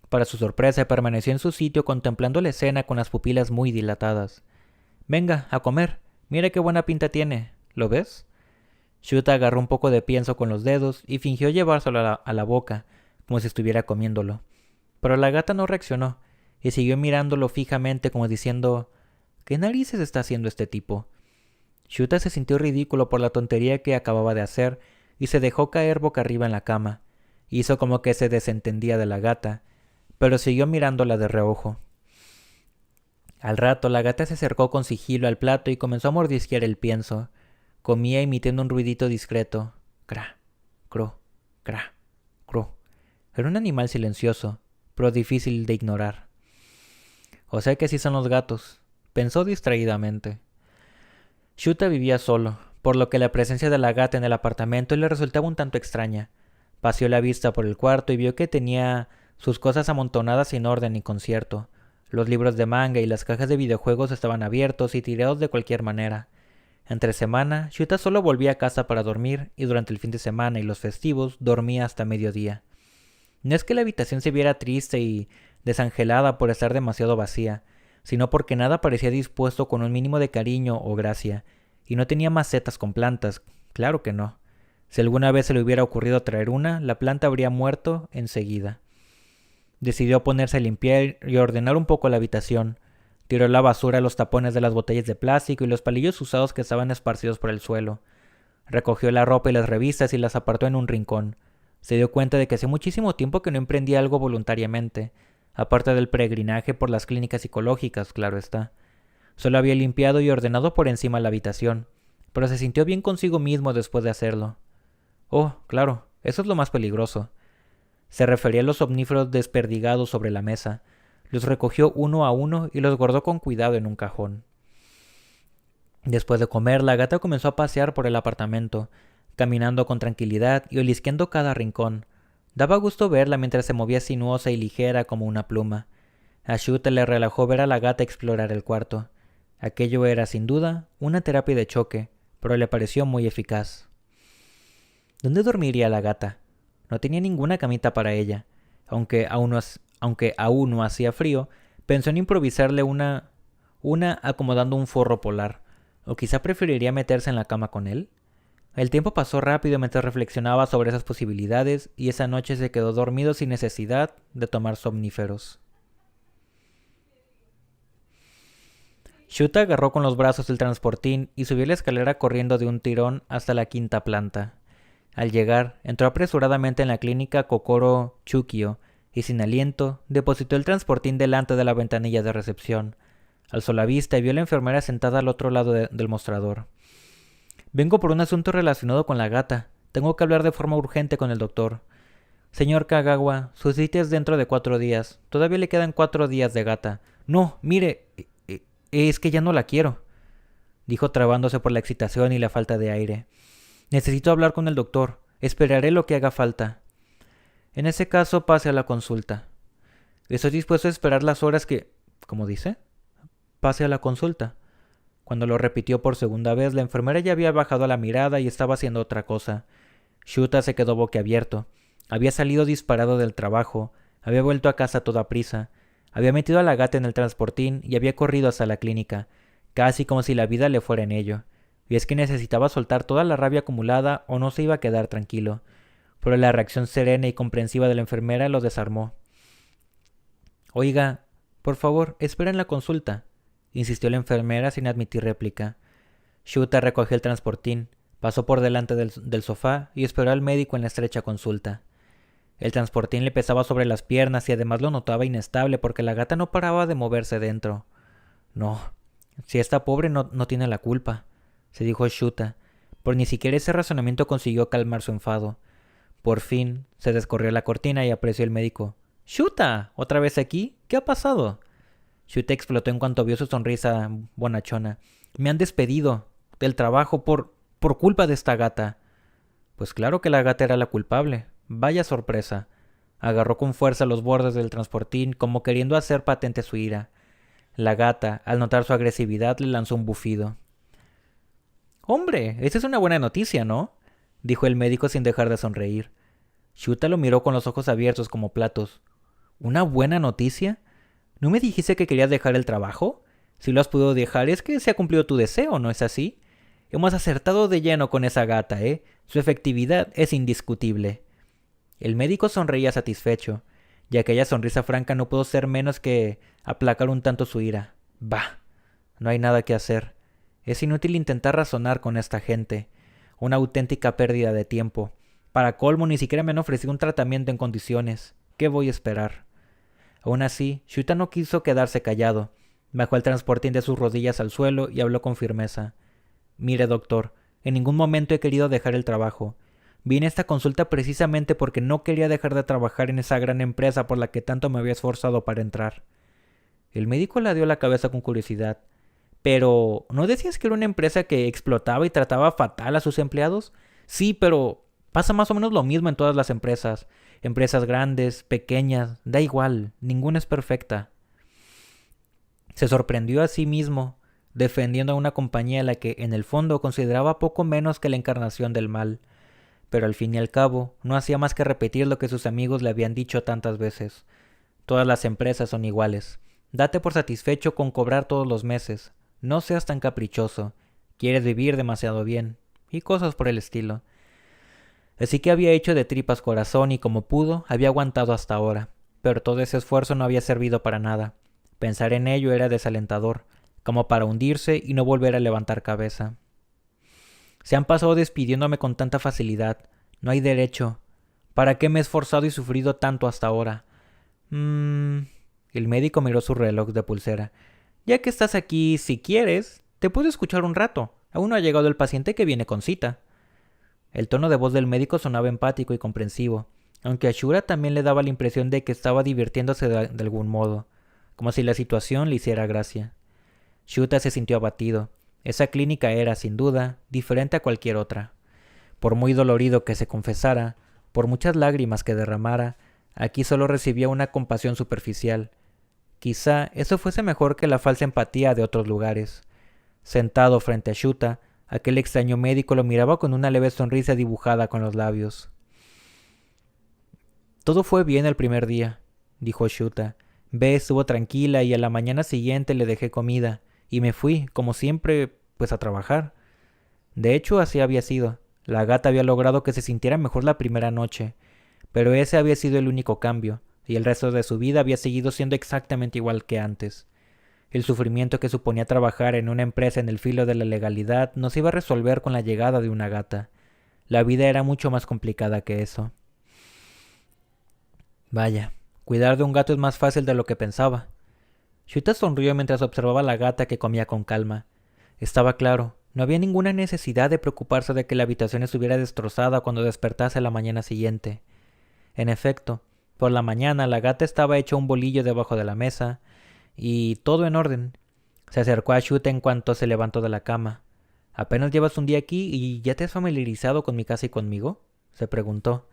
Para su sorpresa, permaneció en su sitio contemplando la escena con las pupilas muy dilatadas. «Venga, a comer. Mira qué buena pinta tiene. ¿Lo ves?» Shuta agarró un poco de pienso con los dedos y fingió llevárselo a la boca, como si estuviera comiéndolo. Pero la gata no reaccionó y siguió mirándolo fijamente como diciendo: «¿Qué narices está haciendo este tipo?». Shuta se sintió ridículo por la tontería que acababa de hacer y se dejó caer boca arriba en la cama. Hizo como que se desentendía de la gata, pero siguió mirándola de reojo. Al rato la gata se acercó con sigilo al plato y comenzó a mordisquear el pienso. Comía imitando un ruidito discreto. Cra, cro, cra, cro. Era un animal silencioso, pero difícil de ignorar. O sea que así son los gatos, pensó distraídamente. Shuta vivía solo, por lo que la presencia de la gata en el apartamento le resultaba un tanto extraña. Paseó la vista por el cuarto y vio que tenía sus cosas amontonadas sin orden ni concierto. Los libros de manga y las cajas de videojuegos estaban abiertos y tirados de cualquier manera. Entre semana, Shuta solo volvía a casa para dormir y durante el fin de semana y los festivos dormía hasta mediodía. No es que la habitación se viera triste y desangelada por estar demasiado vacía, sino porque nada parecía dispuesto con un mínimo de cariño o gracia, y no tenía macetas con plantas, claro que no. Si alguna vez se le hubiera ocurrido traer una, la planta habría muerto enseguida. Decidió ponerse a limpiar y ordenar un poco la habitación. Tiró a la basura los tapones de las botellas de plástico y los palillos usados que estaban esparcidos por el suelo. Recogió la ropa y las revistas y las apartó en un rincón. Se dio cuenta de que hace muchísimo tiempo que no emprendía algo voluntariamente, aparte del peregrinaje por las clínicas psicológicas, claro está. Solo había limpiado y ordenado por encima la habitación, pero se sintió bien consigo mismo después de hacerlo. Oh, claro, eso es lo más peligroso. Se refería a los somníferos desperdigados sobre la mesa. Los recogió uno a uno y los guardó con cuidado en un cajón. Después de comer, la gata comenzó a pasear por el apartamento, caminando con tranquilidad y olisqueando cada rincón. Daba gusto verla mientras se movía sinuosa y ligera como una pluma. A Shuta le relajó ver a la gata explorar el cuarto. Aquello era, sin duda, una terapia de choque, pero le pareció muy eficaz. ¿Dónde dormiría la gata? No tenía ninguna camita para ella. Aunque aún no hacía frío, pensó en improvisarle una acomodando un forro polar. ¿O quizá preferiría meterse en la cama con él? El tiempo pasó rápido mientras reflexionaba sobre esas posibilidades y esa noche se quedó dormido sin necesidad de tomar somníferos. Shuta agarró con los brazos el transportín y subió la escalera corriendo de un tirón hasta la quinta planta. Al llegar, entró apresuradamente en la clínica Kokoro Chukio y sin aliento depositó el transportín delante de la ventanilla de recepción. Alzó la vista y vio a la enfermera sentada al otro lado del mostrador. Vengo por un asunto relacionado con la gata. Tengo que hablar de forma urgente con el doctor. Señor Kagawa, su cita es dentro de 4 días. Todavía le quedan 4 días de gata. No, mire, es que ya no la quiero, dijo trabándose por la excitación y la falta de aire. Necesito hablar con el doctor. Esperaré lo que haga falta. En ese caso, pase a la consulta. Estoy dispuesto a esperar las horas que... ¿Cómo dice? Pase a la consulta. Cuando lo repitió por segunda vez, la enfermera ya había bajado la mirada y estaba haciendo otra cosa. Shuta se quedó boquiabierto. Había salido disparado del trabajo, había vuelto a casa a toda prisa, había metido a la gata en el transportín y había corrido hasta la clínica, casi como si la vida le fuera en ello. Y es que necesitaba soltar toda la rabia acumulada o no se iba a quedar tranquilo. Pero la reacción serena y comprensiva de la enfermera lo desarmó. Oiga, por favor, espera en la consulta, insistió la enfermera sin admitir réplica. Shuta recogió el transportín, pasó por delante del sofá y esperó al médico en la estrecha consulta. El transportín le pesaba sobre las piernas y además lo notaba inestable porque la gata no paraba de moverse dentro. No, si esta pobre no tiene la culpa, se dijo Shuta, pero ni siquiera ese razonamiento consiguió calmar su enfado. Por fin se descorrió la cortina y apareció el médico. —¡Shuta! ¿Otra vez aquí? ¿Qué ha pasado? Shuta explotó en cuanto vio su sonrisa bonachona. —Me han despedido del trabajo por culpa de esta gata. Pues claro que la gata era la culpable. Vaya sorpresa. Agarró con fuerza los bordes del transportín como queriendo hacer patente su ira. La gata, al notar su agresividad, le lanzó un bufido. —Hombre, esa es una buena noticia, ¿no? —dijo el médico sin dejar de sonreír. Shuta lo miró con los ojos abiertos como platos. —¿Una buena noticia? ¿No me dijiste que querías dejar el trabajo? Si lo has podido dejar es que se ha cumplido tu deseo, ¿no es así? Hemos acertado de lleno con esa gata, ¿eh? Su efectividad es indiscutible. El médico sonreía satisfecho, y aquella sonrisa franca no pudo ser menos que aplacar un tanto su ira. Bah, no hay nada que hacer. Es inútil intentar razonar con esta gente. Una auténtica pérdida de tiempo. Para colmo, ni siquiera me han ofrecido un tratamiento en condiciones. ¿Qué voy a esperar? Aún así, Shuta no quiso quedarse callado. Bajó el transportín de sus rodillas al suelo y habló con firmeza. Mire, doctor, en ningún momento he querido dejar el trabajo. Vine a esta consulta precisamente porque no quería dejar de trabajar en esa gran empresa por la que tanto me había esforzado para entrar. El médico le dio la cabeza con curiosidad. Pero, ¿no decías que era una empresa que explotaba y trataba fatal a sus empleados? Sí, pero pasa más o menos lo mismo en todas las empresas. Empresas grandes, pequeñas, da igual, ninguna es perfecta. Se sorprendió a sí mismo, defendiendo a una compañía a la que en el fondo consideraba poco menos que la encarnación del mal. Pero al fin y al cabo, no hacía más que repetir lo que sus amigos le habían dicho tantas veces. Todas las empresas son iguales. Date por satisfecho con cobrar todos los meses. No seas tan caprichoso. Quieres vivir demasiado bien. Y cosas por el estilo. Así que había hecho de tripas corazón y como pudo, había aguantado hasta ahora. Pero todo ese esfuerzo no había servido para nada. Pensar en ello era desalentador, como para hundirse y no volver a levantar cabeza. Se han pasado despidiéndome con tanta facilidad. No hay derecho. ¿Para qué me he esforzado y sufrido tanto hasta ahora? El médico miró su reloj de pulsera. Ya que estás aquí, si quieres, te puedo escuchar un rato. Aún no ha llegado el paciente que viene con cita. El tono de voz del médico sonaba empático y comprensivo, aunque a Shura también le daba la impresión de que estaba divirtiéndose de algún modo, como si la situación le hiciera gracia. Shuta se sintió abatido. Esa clínica era, sin duda, diferente a cualquier otra. Por muy dolorido que se confesara, por muchas lágrimas que derramara, aquí solo recibía una compasión superficial. Quizá eso fuese mejor que la falsa empatía de otros lugares. Sentado frente a Shuta, aquel extraño médico lo miraba con una leve sonrisa dibujada con los labios. Todo fue bien el primer día, dijo Shuta. Bea estuvo tranquila y a la mañana siguiente le dejé comida, y me fui, como siempre, pues a trabajar. De hecho, así había sido. La gata había logrado que se sintiera mejor la primera noche, pero ese había sido el único cambio, y el resto de su vida había seguido siendo exactamente igual que antes. El sufrimiento que suponía trabajar en una empresa en el filo de la legalidad no se iba a resolver con la llegada de una gata. La vida era mucho más complicada que eso. Vaya, cuidar de un gato es más fácil de lo que pensaba. Shuta sonrió mientras observaba a la gata que comía con calma. Estaba claro, no había ninguna necesidad de preocuparse de que la habitación estuviera destrozada cuando despertase la mañana siguiente. En efecto, por la mañana la gata estaba hecha un bolillo debajo de la mesa, y todo en orden. Se acercó a Shuta en cuanto se levantó de la cama. ¿Apenas llevas un día aquí y ya te has familiarizado con mi casa y conmigo?, se preguntó.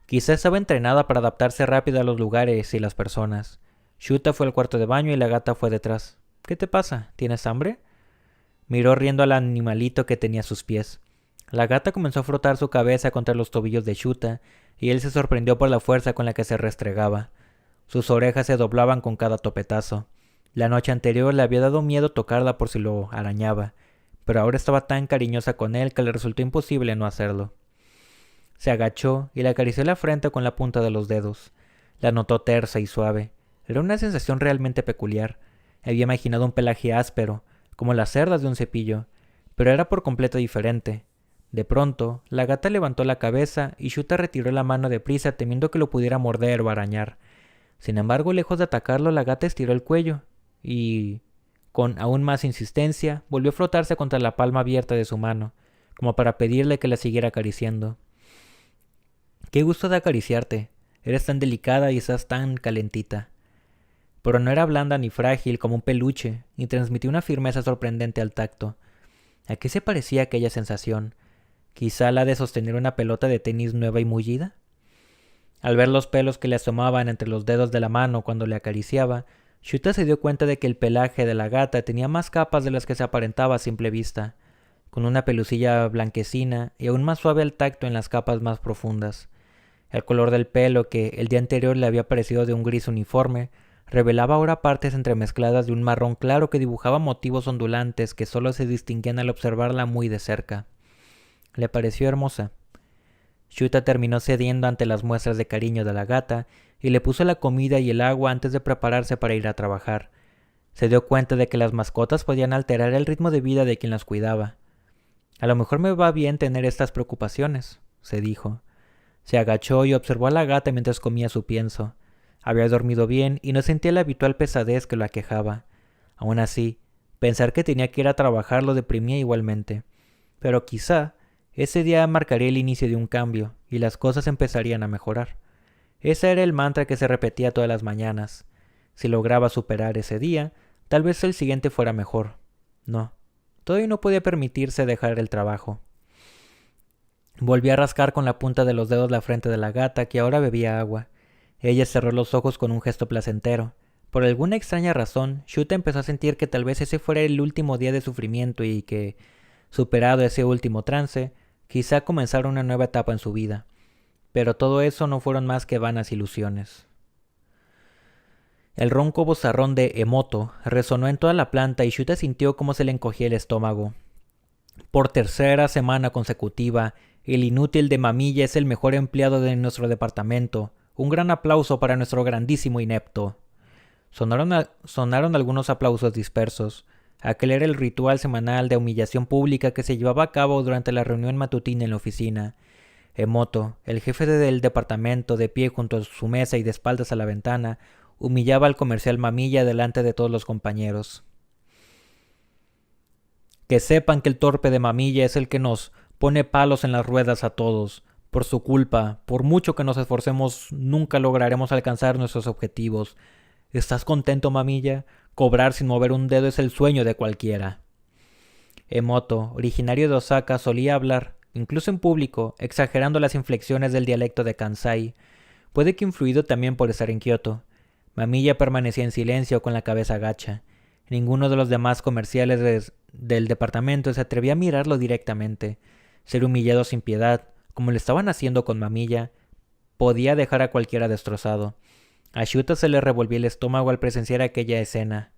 Quizá estaba entrenada para adaptarse rápido a los lugares y las personas. Shuta fue al cuarto de baño y la gata fue detrás. ¿Qué te pasa? ¿Tienes hambre? Miró riendo al animalito que tenía a sus pies. La gata comenzó a frotar su cabeza contra los tobillos de Shuta, y él se sorprendió por la fuerza con la que se restregaba. Sus orejas se doblaban con cada topetazo. La noche anterior le había dado miedo tocarla por si lo arañaba, pero ahora estaba tan cariñosa con él que le resultó imposible no hacerlo. Se agachó y le acarició la frente con la punta de los dedos. La notó tersa y suave. Era una sensación realmente peculiar. Había imaginado un pelaje áspero, como las cerdas de un cepillo, pero era por completo diferente. De pronto, la gata levantó la cabeza y Shuta retiró la mano deprisa temiendo que lo pudiera morder o arañar. Sin embargo, lejos de atacarlo, la gata estiró el cuello y, con aún más insistencia, volvió a frotarse contra la palma abierta de su mano, como para pedirle que la siguiera acariciando. «Qué gusto de acariciarte. Eres tan delicada y estás tan calentita». Pero no era blanda ni frágil como un peluche, y transmitía una firmeza sorprendente al tacto. ¿A qué se parecía aquella sensación? ¿Quizá la de sostener una pelota de tenis nueva y mullida? Al ver los pelos que le asomaban entre los dedos de la mano cuando le acariciaba, Shuta se dio cuenta de que el pelaje de la gata tenía más capas de las que se aparentaba a simple vista, con una pelucilla blanquecina y aún más suave al tacto en las capas más profundas. El color del pelo, que el día anterior le había parecido de un gris uniforme, revelaba ahora partes entremezcladas de un marrón claro que dibujaba motivos ondulantes que solo se distinguían al observarla muy de cerca. Le pareció hermosa. Shuta terminó cediendo ante las muestras de cariño de la gata y le puso la comida y el agua antes de prepararse para ir a trabajar. Se dio cuenta de que las mascotas podían alterar el ritmo de vida de quien las cuidaba. «A lo mejor me va bien tener estas preocupaciones», se dijo. Se agachó y observó a la gata mientras comía su pienso. Había dormido bien y no sentía la habitual pesadez que lo aquejaba. Aún así, pensar que tenía que ir a trabajar lo deprimía igualmente. Pero quizá ese día marcaría el inicio de un cambio y las cosas empezarían a mejorar. Ese era el mantra que se repetía todas las mañanas. Si lograba superar ese día, tal vez el siguiente fuera mejor. No, todavía no podía permitirse dejar el trabajo. Volvió a rascar con la punta de los dedos la frente de la gata, que ahora bebía agua. Ella cerró los ojos con un gesto placentero. Por alguna extraña razón, Shuta empezó a sentir que tal vez ese fuera el último día de sufrimiento y que, superado ese último trance, quizá comenzara una nueva etapa en su vida. Pero todo eso no fueron más que vanas ilusiones. El ronco vozarrón de Emoto resonó en toda la planta y Shuta sintió cómo se le encogía el estómago. Por tercera semana consecutiva, el inútil de mamilla es el mejor empleado de nuestro departamento. Un gran aplauso para nuestro grandísimo inepto. Sonaron algunos aplausos dispersos. Aquel era el ritual semanal de humillación pública que se llevaba a cabo durante la reunión matutina en la oficina. Emoto, el jefe del departamento, de pie junto a su mesa y de espaldas a la ventana, humillaba al comercial Mamilla delante de todos los compañeros. Que sepan que el torpe de Mamilla es el que nos pone palos en las ruedas a todos. Por su culpa, por mucho que nos esforcemos, nunca lograremos alcanzar nuestros objetivos. ¿Estás contento, Mamilla? Cobrar sin mover un dedo es el sueño de cualquiera. Emoto, originario de Osaka, solía hablar, incluso en público, exagerando las inflexiones del dialecto de Kansai. Puede que influido también por estar en Kioto. Mamilla permanecía en silencio con la cabeza gacha. Ninguno de los demás comerciales del departamento se atrevía a mirarlo directamente. Ser humillado sin piedad, como lo estaban haciendo con Mamilla, podía dejar a cualquiera destrozado. A Shuta se le revolvió el estómago al presenciar aquella escena.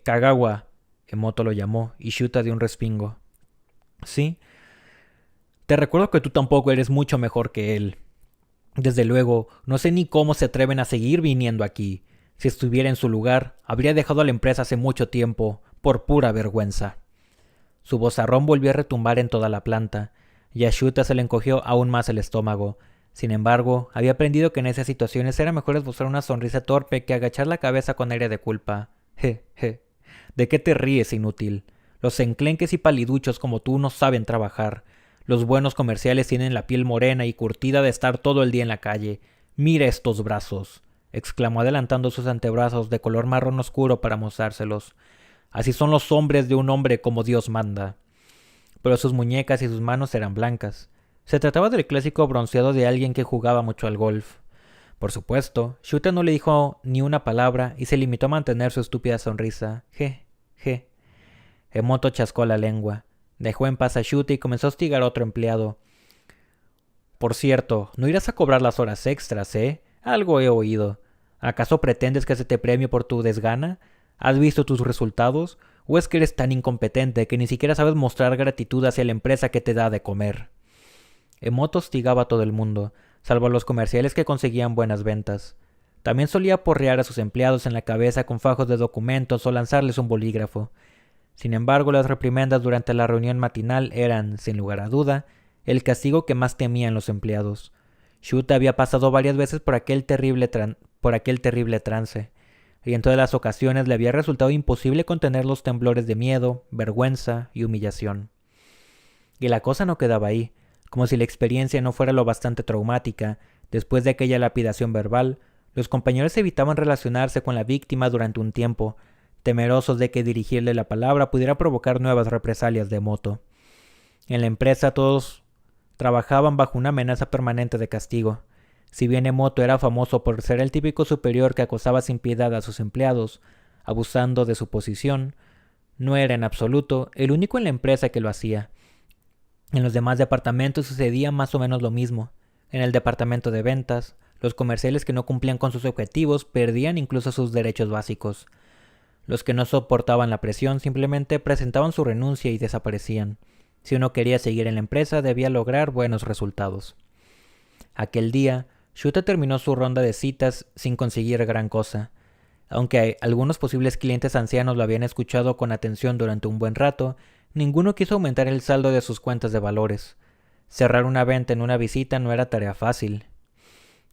Kagawa! Emoto lo llamó, y Shuta dio un respingo. Sí. Te recuerdo que tú tampoco eres mucho mejor que él. Desde luego, no sé ni cómo se atreven a seguir viniendo aquí. Si estuviera en su lugar, habría dejado a la empresa hace mucho tiempo, por pura vergüenza. Su vozarrón volvió a retumbar en toda la planta, y a Shuta se le encogió aún más el estómago. Sin embargo, había aprendido que en esas situaciones era mejor esbozar una sonrisa torpe que agachar la cabeza con aire de culpa. ¿De qué te ríes, inútil? Los enclenques y paliduchos como tú no saben trabajar. Los buenos comerciales tienen la piel morena y curtida de estar todo el día en la calle. Mira estos brazos, exclamó adelantando sus antebrazos de color marrón oscuro para mostrárselos. Así son los hombres de un hombre como Dios manda. Pero sus muñecas y sus manos eran blancas. Se trataba del clásico bronceado de alguien que jugaba mucho al golf. Por supuesto, Shuta no le dijo ni una palabra y se limitó a mantener su estúpida sonrisa. Emoto chascó la lengua. Dejó en paz a Shuta y comenzó a hostigar a otro empleado. Por cierto, ¿no irás a cobrar las horas extras, Algo he oído. ¿Acaso pretendes que se te premie por tu desgana? ¿Has visto tus resultados? ¿O es que eres tan incompetente que ni siquiera sabes mostrar gratitud hacia la empresa que te da de comer? Emoto hostigaba a todo el mundo, salvo a los comerciales que conseguían buenas ventas. También solía porrear a sus empleados en la cabeza con fajos de documentos o lanzarles un bolígrafo. Sin embargo, las reprimendas durante la reunión matinal eran, sin lugar a duda, el castigo que más temían los empleados. Shuta había pasado varias veces por aquel terrible trance, y en todas las ocasiones le había resultado imposible contener los temblores de miedo, vergüenza y humillación. Y la cosa no quedaba ahí. Como si la experiencia no fuera lo bastante traumática, después de aquella lapidación verbal, los compañeros evitaban relacionarse con la víctima durante un tiempo, temerosos de que dirigirle la palabra pudiera provocar nuevas represalias de Emoto. En la empresa todos trabajaban bajo una amenaza permanente de castigo. Si bien Emoto era famoso por ser el típico superior que acosaba sin piedad a sus empleados, abusando de su posición, no era en absoluto el único en la empresa que lo hacía. En los demás departamentos sucedía más o menos lo mismo. En el departamento de ventas, los comerciales que no cumplían con sus objetivos perdían incluso sus derechos básicos. Los que no soportaban la presión simplemente presentaban su renuncia y desaparecían. Si uno quería seguir en la empresa, debía lograr buenos resultados. Aquel día, Shuta terminó su ronda de citas sin conseguir gran cosa. Aunque algunos posibles clientes ancianos lo habían escuchado con atención durante un buen rato, ninguno quiso aumentar el saldo de sus cuentas de valores. Cerrar una venta en una visita no era tarea fácil.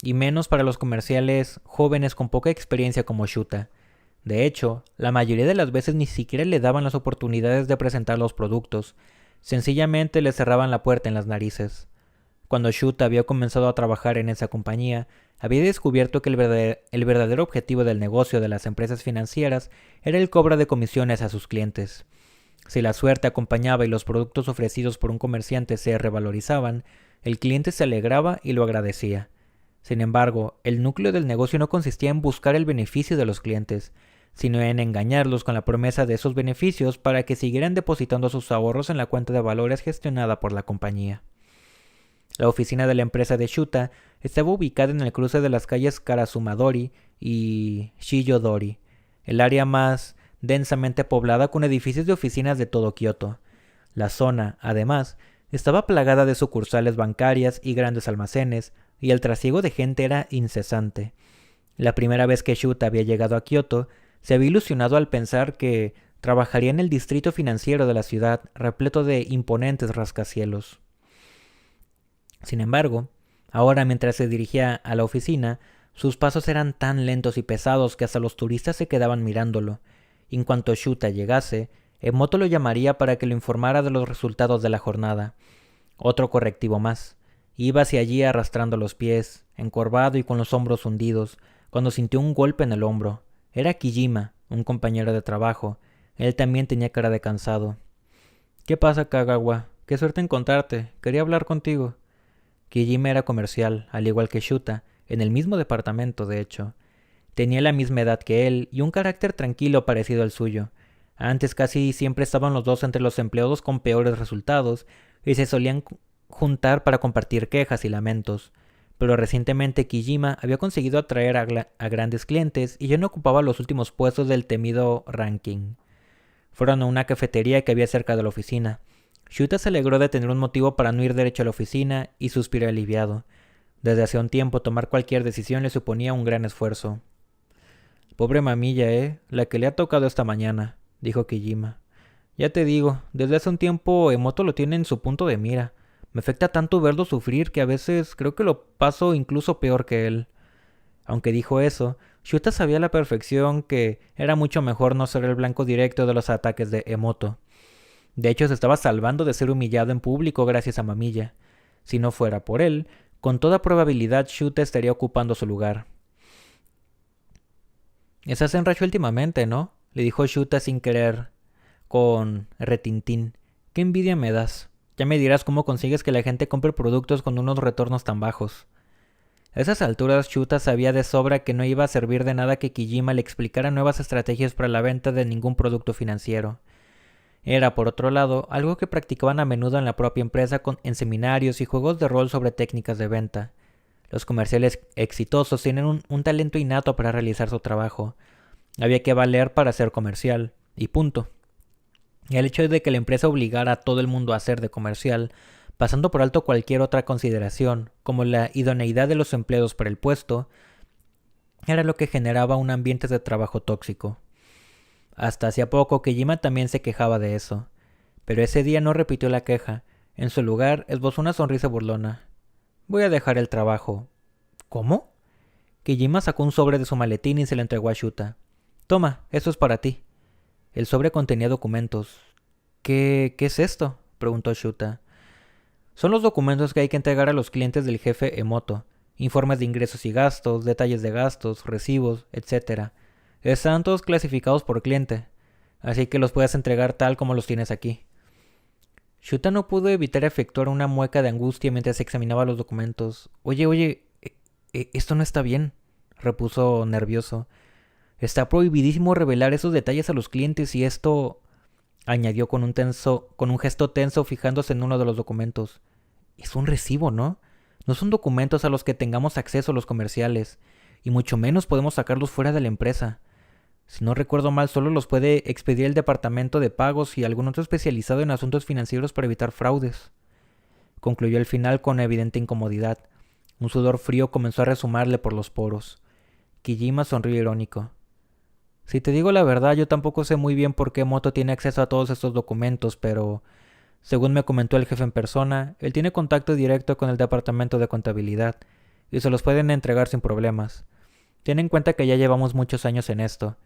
Y menos para los comerciales jóvenes con poca experiencia como Shuta. De hecho, la mayoría de las veces ni siquiera le daban las oportunidades de presentar los productos. Sencillamente le cerraban la puerta en las narices. Cuando Shuta había comenzado a trabajar en esa compañía, había descubierto que el verdadero objetivo del negocio de las empresas financieras era el cobro de comisiones a sus clientes. Si la suerte acompañaba y los productos ofrecidos por un comerciante se revalorizaban, el cliente se alegraba y lo agradecía. Sin embargo, el núcleo del negocio no consistía en buscar el beneficio de los clientes, sino en engañarlos con la promesa de esos beneficios para que siguieran depositando sus ahorros en la cuenta de valores gestionada por la compañía. La oficina de la empresa de Shuta estaba ubicada en el cruce de las calles Karasumadori y Shiyodori, el área más densamente poblada con edificios de oficinas de todo Kioto. La zona, además, estaba plagada de sucursales bancarias y grandes almacenes, y el trasiego de gente era incesante. La primera vez que Shuta había llegado a Kioto, se había ilusionado al pensar que Trabajaría en el distrito financiero de la ciudad, repleto de imponentes rascacielos. Sin embargo, ahora mientras se dirigía a la oficina, sus pasos eran tan lentos y pesados que hasta los turistas se quedaban mirándolo. Y en cuanto Shuta llegase, Emoto lo llamaría para que lo informara de los resultados de la jornada. Otro correctivo más. Iba hacia allí arrastrando los pies, encorvado y con los hombros hundidos, cuando sintió un golpe en el hombro. Era Kijima, un compañero de trabajo. Él también tenía cara de cansado. «¿Qué pasa, Kagawa? Qué suerte encontrarte. Quería hablar contigo». Kijima era comercial, al igual que Shuta, en el mismo departamento, de hecho. Tenía la misma edad que él y un carácter tranquilo parecido al suyo. Antes casi siempre estaban los dos entre los empleados con peores resultados y se solían juntar para compartir quejas y lamentos. Pero recientemente Kijima había conseguido atraer a grandes clientes y ya no ocupaba los últimos puestos del temido ranking. Fueron a una cafetería que había cerca de la oficina. Shuta se alegró de tener un motivo para no ir derecho a la oficina y suspiró aliviado. Desde hace un tiempo tomar cualquier decisión le suponía un gran esfuerzo. «Pobre mamilla, la que le ha tocado esta mañana», dijo Kijima. «Ya te digo, desde hace un tiempo Emoto lo tiene en su punto de mira. Me afecta tanto verlo sufrir que a veces creo que lo paso incluso peor que él». Aunque dijo eso, Shuta sabía a la perfección que era mucho mejor no ser el blanco directo de los ataques de Emoto. De hecho, se estaba salvando de ser humillado en público gracias a Mamilla. Si no fuera por él, con toda probabilidad Shuta estaría ocupando su lugar. «Estás enracho últimamente, ¿no?», le dijo Shuta sin querer, con retintín. «Qué envidia me das. Ya me dirás cómo consigues que la gente compre productos con unos retornos tan bajos». A esas alturas Shuta sabía de sobra que no iba a servir de nada que Kijima le explicara nuevas estrategias para la venta de ningún producto financiero. Era, por otro lado, algo que practicaban a menudo en la propia empresa en seminarios y juegos de rol sobre técnicas de venta. Los comerciales exitosos tienen un talento innato para realizar su trabajo. Había que valer para ser comercial, y punto. El hecho de que la empresa obligara a todo el mundo a ser de comercial, pasando por alto cualquier otra consideración, como la idoneidad de los empleados para el puesto, era lo que generaba un ambiente de trabajo tóxico. Hasta hacía poco Kijima también se quejaba de eso, pero ese día no repitió la queja. En su lugar esbozó una sonrisa burlona. «Voy a dejar el trabajo». «¿Cómo?». Kijima sacó un sobre de su maletín y se lo entregó a Shuta. «Toma, eso es para ti». El sobre contenía documentos. ¿Qué es esto?», preguntó Shuta. «Son los documentos que hay que entregar a los clientes del jefe Emoto. Informes de ingresos y gastos, detalles de gastos, recibos, etc. Están todos clasificados por cliente, así que los puedes entregar tal como los tienes aquí». Shuta no pudo evitar efectuar una mueca de angustia mientras examinaba los documentos. Oye, esto no está bien», repuso nervioso. «Está prohibidísimo revelar esos detalles a los clientes y esto», añadió con un gesto tenso fijándose en uno de los documentos. «Es un recibo, ¿no? No son documentos a los que tengamos acceso los comerciales, y mucho menos podemos sacarlos fuera de la empresa. Si no recuerdo mal, solo los puede expedir el departamento de pagos y algún otro especializado en asuntos financieros para evitar fraudes», concluyó al final con evidente incomodidad. Un sudor frío comenzó a resumarle por los poros. Kijima sonrió irónico. «Si te digo la verdad, yo tampoco sé muy bien por qué Moto tiene acceso a todos estos documentos, pero, según me comentó el jefe en persona, él tiene contacto directo con el departamento de contabilidad, y se los pueden entregar sin problemas. Ten en cuenta que ya llevamos muchos años en esto.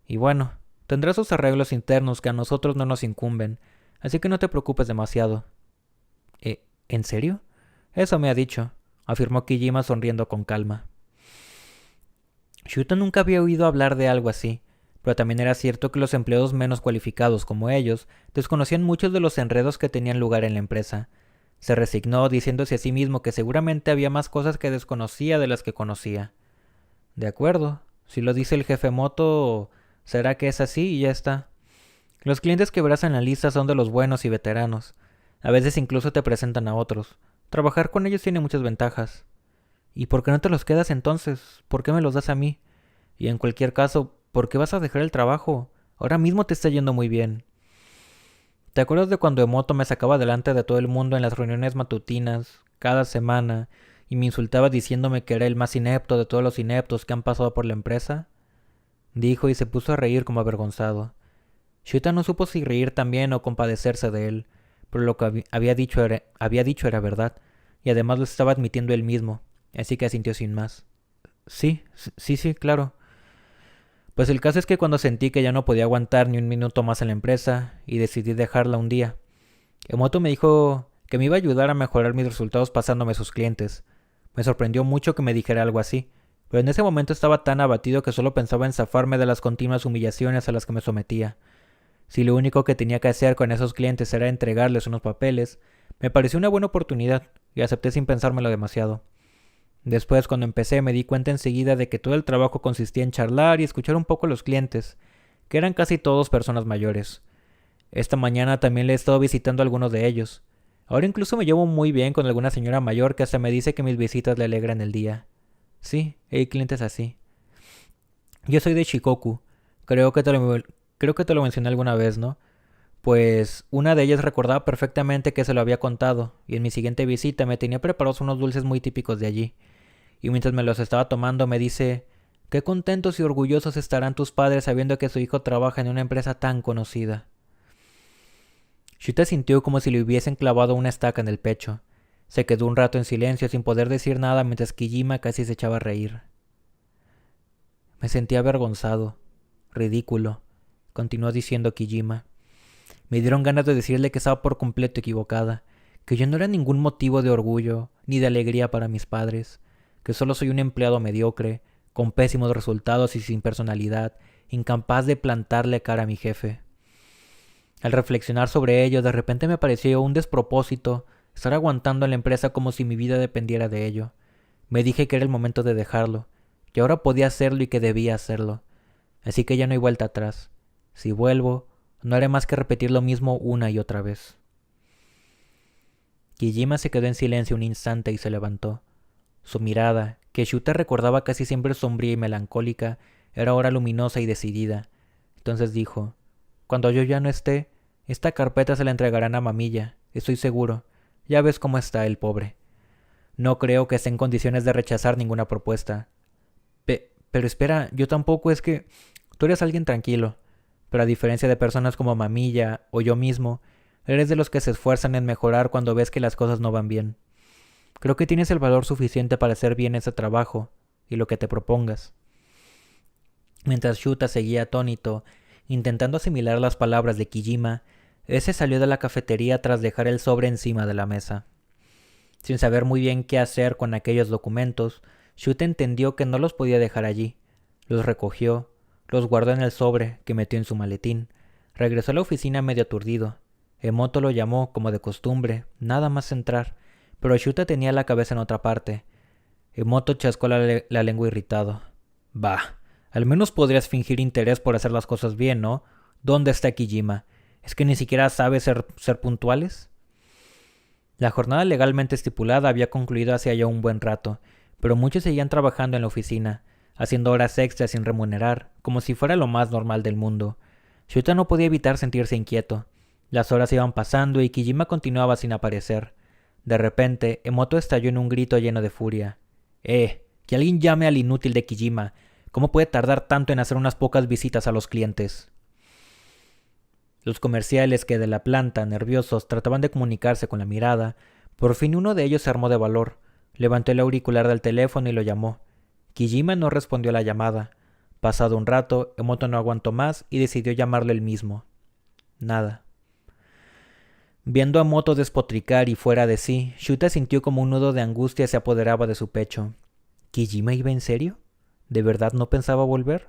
Y bueno, tendrá sus arreglos internos que a nosotros no nos incumben, así que no te preocupes demasiado». ¿En serio? «Eso me ha dicho», afirmó Kijima sonriendo con calma. Shuta nunca había oído hablar de algo así, pero también era cierto que los empleados menos cualificados como ellos desconocían muchos de los enredos que tenían lugar en la empresa. Se resignó diciéndose a sí mismo que seguramente había más cosas que desconocía de las que conocía. «De acuerdo, si lo dice el jefe Moto, será que es así y ya está. Los clientes que verás en la lista son de los buenos y veteranos. A veces incluso te presentan a otros. Trabajar con ellos tiene muchas ventajas». «¿Y por qué no te los quedas entonces? ¿Por qué me los das a mí? Y en cualquier caso, ¿por qué vas a dejar el trabajo? Ahora mismo te está yendo muy bien». «¿Te acuerdas de cuando Emoto me sacaba delante de todo el mundo en las reuniones matutinas, cada semana, y me insultaba diciéndome que era el más inepto de todos los ineptos que han pasado por la empresa?», dijo y se puso a reír como avergonzado. Shuta no supo si reír también o compadecerse de él, pero lo que había dicho era verdad, y además lo estaba admitiendo él mismo, así que asintió sin más. Sí, claro. Pues el caso es que cuando sentí que ya no podía aguantar ni un minuto más en la empresa, y decidí dejarla un día, Emoto me dijo que me iba a ayudar a mejorar mis resultados pasándome a sus clientes. Me sorprendió mucho que me dijera algo así, pero en ese momento estaba tan abatido que solo pensaba en zafarme de las continuas humillaciones a las que me sometía. Si lo único que tenía que hacer con esos clientes era entregarles unos papeles, me pareció una buena oportunidad y acepté sin pensármelo demasiado. Después, cuando empecé, me di cuenta enseguida de que todo el trabajo consistía en charlar y escuchar un poco a los clientes, que eran casi todos personas mayores. Esta mañana también le he estado visitando a algunos de ellos. Ahora incluso me llevo muy bien con alguna señora mayor que hasta me dice que mis visitas le alegran el día. Sí, hay clientes así. Yo soy de Shikoku. Creo que te lo, creo que te lo mencioné alguna vez, ¿no? Pues una de ellas recordaba perfectamente que se lo había contado, y en mi siguiente visita me tenía preparados unos dulces muy típicos de allí. Y mientras me los estaba tomando me dice, qué contentos y orgullosos estarán tus padres sabiendo que su hijo trabaja en una empresa tan conocida. Shuta sintió como si le hubiesen clavado una estaca en el pecho. Se quedó un rato en silencio sin poder decir nada mientras Kijima casi se echaba a reír. Me sentía avergonzado, ridículo, continuó diciendo Kijima. Me dieron ganas de decirle que estaba por completo equivocada, que yo no era ningún motivo de orgullo ni de alegría para mis padres, que solo soy un empleado mediocre, con pésimos resultados y sin personalidad, incapaz de plantarle cara a mi jefe. Al reflexionar sobre ello, de repente me pareció un despropósito estar aguantando en la empresa como si mi vida dependiera de ello. Me dije que era el momento de dejarlo, que ahora podía hacerlo y que debía hacerlo. Así que ya no hay vuelta atrás. Si vuelvo, no haré más que repetir lo mismo una y otra vez. Kijima se quedó en silencio un instante y se levantó. Su mirada, que Shuta recordaba casi siempre sombría y melancólica, era ahora luminosa y decidida. Entonces dijo, cuando yo ya no esté, esta carpeta se la entregarán a Mamilla, estoy seguro. Ya ves cómo está el pobre. No creo que esté en condiciones de rechazar ninguna propuesta. Pero espera, yo tampoco es que... Tú eres alguien tranquilo, pero a diferencia de personas como Mamilla o yo mismo, eres de los que se esfuerzan en mejorar cuando ves que las cosas no van bien. Creo que tienes el valor suficiente para hacer bien ese trabajo y lo que te propongas. Mientras Shuta seguía atónito, intentando asimilar las palabras de Kijima, ese salió de la cafetería tras dejar el sobre encima de la mesa. Sin saber muy bien qué hacer con aquellos documentos, Shuta entendió que no los podía dejar allí. Los recogió, los guardó en el sobre que metió en su maletín. Regresó a la oficina medio aturdido. Emoto lo llamó, como de costumbre, nada más entrar, pero Shuta tenía la cabeza en otra parte. Emoto chascó la lengua irritado. Bah, al menos podrías fingir interés por hacer las cosas bien, ¿no? ¿Dónde está Kijima? ¿Es que ni siquiera sabe ser puntuales? La jornada legalmente estipulada había concluido hace ya un buen rato, pero muchos seguían trabajando en la oficina, haciendo horas extras sin remunerar, como si fuera lo más normal del mundo. Shuta no podía evitar sentirse inquieto. Las horas iban pasando y Kijima continuaba sin aparecer. De repente, Emoto estalló en un grito lleno de furia. Que alguien llame al inútil de Kijima. ¿Cómo puede tardar tanto en hacer unas pocas visitas a los clientes? Los comerciales que de la planta, nerviosos, trataban de comunicarse con la mirada. Por fin uno de ellos se armó de valor. Levantó el auricular del teléfono y lo llamó. Kijima no respondió a la llamada. Pasado un rato, Emoto no aguantó más y decidió llamarlo él mismo. Nada. Viendo a Emoto despotricar y fuera de sí, Shuta sintió como un nudo de angustia se apoderaba de su pecho. ¿Kijima iba en serio? ¿De verdad no pensaba volver?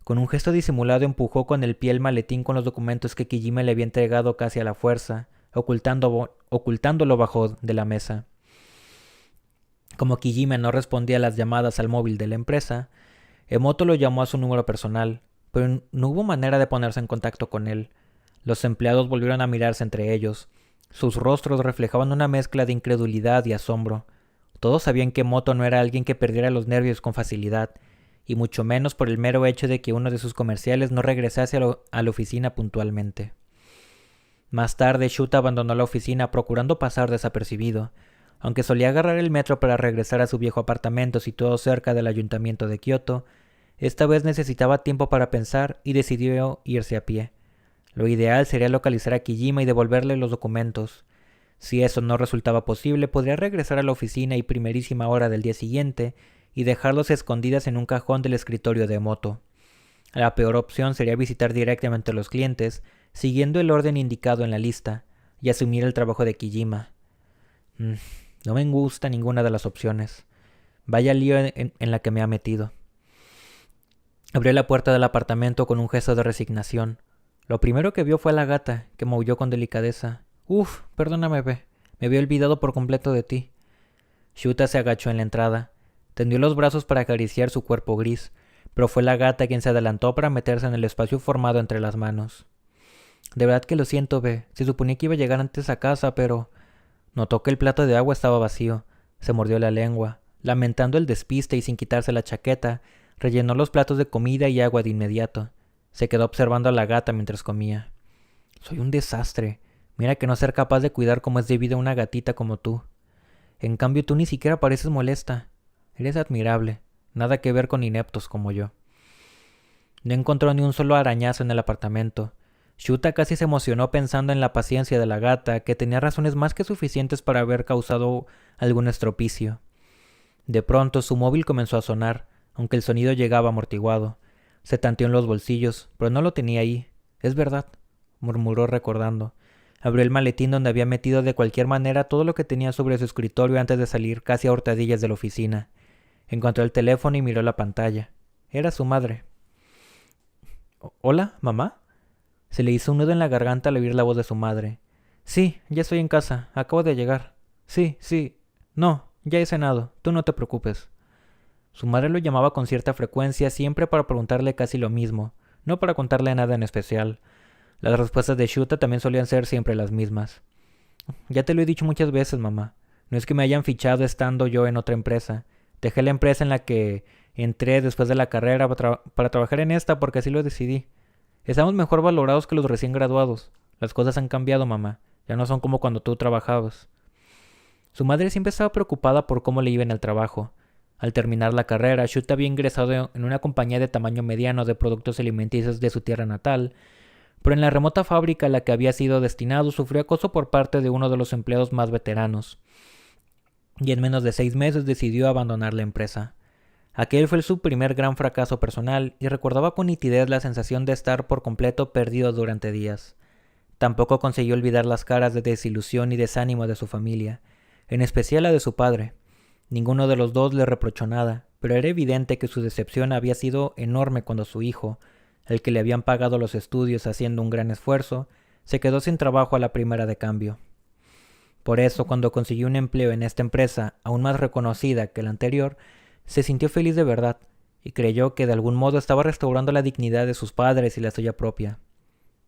Con un gesto disimulado empujó con el pie el maletín con los documentos que Kijima le había entregado casi a la fuerza, ocultándolo bajo de la mesa. Como Kijima no respondía a las llamadas al móvil de la empresa, Emoto lo llamó a su número personal, pero no hubo manera de ponerse en contacto con él. Los empleados volvieron a mirarse entre ellos. Sus rostros reflejaban una mezcla de incredulidad y asombro. Todos sabían que Emoto no era alguien que perdiera los nervios con facilidad, y mucho menos por el mero hecho de que uno de sus comerciales no regresase a la oficina puntualmente. Más tarde, Shuta abandonó la oficina procurando pasar desapercibido. Aunque solía agarrar el metro para regresar a su viejo apartamento situado cerca del ayuntamiento de Kioto, esta vez necesitaba tiempo para pensar y decidió irse a pie. Lo ideal sería localizar a Kijima y devolverle los documentos. Si eso no resultaba posible, podría regresar a la oficina y primerísima hora del día siguiente y dejarlos escondidas en un cajón del escritorio de Moto. La peor opción sería visitar directamente a los clientes, siguiendo el orden indicado en la lista, y asumir el trabajo de Kijima. No me gusta ninguna de las opciones. Vaya lío en la que me ha metido. Abrió la puerta del apartamento con un gesto de resignación. Lo primero que vio fue a la gata, que maulló con delicadeza. Perdóname, Be. Me había olvidado por completo de ti. Shuta se agachó en la entrada. Tendió los brazos para acariciar su cuerpo gris, pero fue la gata quien se adelantó para meterse en el espacio formado entre las manos. De verdad que lo siento, Be. Se suponía que iba a llegar antes a casa, pero... Notó que el plato de agua estaba vacío. Se mordió la lengua. Lamentando el despiste y sin quitarse la chaqueta, rellenó los platos de comida y agua de inmediato. Se quedó observando a la gata mientras comía. Soy un desastre. Mira que no ser capaz de cuidar como es debido a una gatita como tú. En cambio tú ni siquiera pareces molesta. Eres admirable. Nada que ver con ineptos como yo. No encontró ni un solo arañazo en el apartamento. Shuta casi se emocionó pensando en la paciencia de la gata, que tenía razones más que suficientes para haber causado algún estropicio. De pronto su móvil comenzó a sonar, aunque el sonido llegaba amortiguado. Se tanteó en los bolsillos, pero no lo tenía ahí. Es verdad, murmuró recordando. Abrió el maletín donde había metido de cualquier manera todo lo que tenía sobre su escritorio antes de salir casi a hurtadillas de la oficina. Encontró el teléfono y miró la pantalla. Era su madre. ¿Hola, mamá? Se le hizo un nudo en la garganta al oír la voz de su madre. Sí, ya estoy en casa. Acabo de llegar. Sí. No, ya he cenado. Tú no te preocupes. Su madre lo llamaba con cierta frecuencia, siempre para preguntarle casi lo mismo, no para contarle nada en especial. Las respuestas de Shuta también solían ser siempre las mismas. Ya te lo he dicho muchas veces, mamá. No es que me hayan fichado estando yo en otra empresa. Dejé la empresa en la que entré después de la carrera para trabajar en esta porque así lo decidí. Estamos mejor valorados que los recién graduados. Las cosas han cambiado, mamá. Ya no son como cuando tú trabajabas. Su madre siempre estaba preocupada por cómo le iba en el trabajo. Al terminar la carrera, Shuta había ingresado en una compañía de tamaño mediano de productos alimenticios de su tierra natal, pero en la remota fábrica a la que había sido destinado sufrió acoso por parte de uno de los empleados más veteranos, y en menos de 6 meses decidió abandonar la empresa. Aquel fue su primer gran fracaso personal y recordaba con nitidez la sensación de estar por completo perdido durante días. Tampoco consiguió olvidar las caras de desilusión y desánimo de su familia, en especial la de su padre. Ninguno de los dos le reprochó nada, pero era evidente que su decepción había sido enorme cuando su hijo, el que le habían pagado los estudios haciendo un gran esfuerzo, se quedó sin trabajo a la primera de cambio. Por eso, cuando consiguió un empleo en esta empresa, aún más reconocida que la anterior, se sintió feliz de verdad, y creyó que de algún modo estaba restaurando la dignidad de sus padres y la suya propia.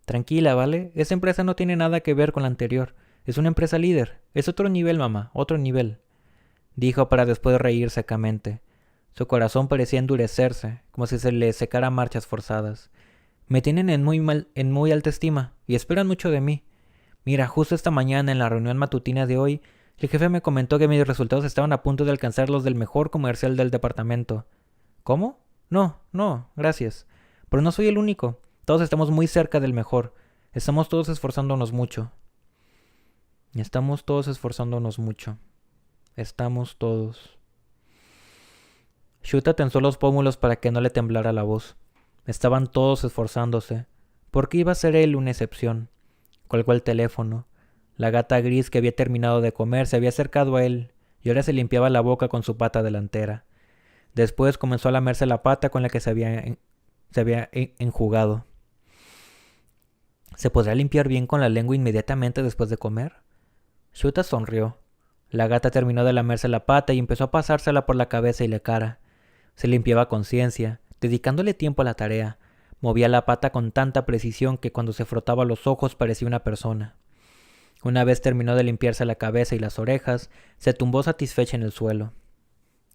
Tranquila, ¿vale? Esa empresa no tiene nada que ver con la anterior. Es una empresa líder. Es otro nivel, mamá, otro nivel, dijo para después reír secamente. Su corazón parecía endurecerse, como si se le secara a marchas forzadas. Me tienen en muy alta estima, y esperan mucho de mí. Mira, justo esta mañana en la reunión matutina de hoy, el jefe me comentó que mis resultados estaban a punto de alcanzar los del mejor comercial del departamento. ¿Cómo? No, gracias. Pero no soy el único. Todos estamos muy cerca del mejor. Estamos todos esforzándonos mucho. Estamos todos. Shuta tensó los pómulos para que no le temblara la voz. Estaban todos esforzándose. ¿Por qué iba a ser él una excepción? Colgó el teléfono. La gata gris que había terminado de comer se había acercado a él y ahora se limpiaba la boca con su pata delantera. Después comenzó a lamerse la pata con la que se había enjugado. ¿Se podrá limpiar bien con la lengua inmediatamente después de comer? Shuta sonrió. La gata terminó de lamerse la pata y empezó a pasársela por la cabeza y la cara. Se limpiaba a conciencia, dedicándole tiempo a la tarea. Movía la pata con tanta precisión que cuando se frotaba los ojos parecía una persona. Una vez terminó de limpiarse la cabeza y las orejas, se tumbó satisfecha en el suelo.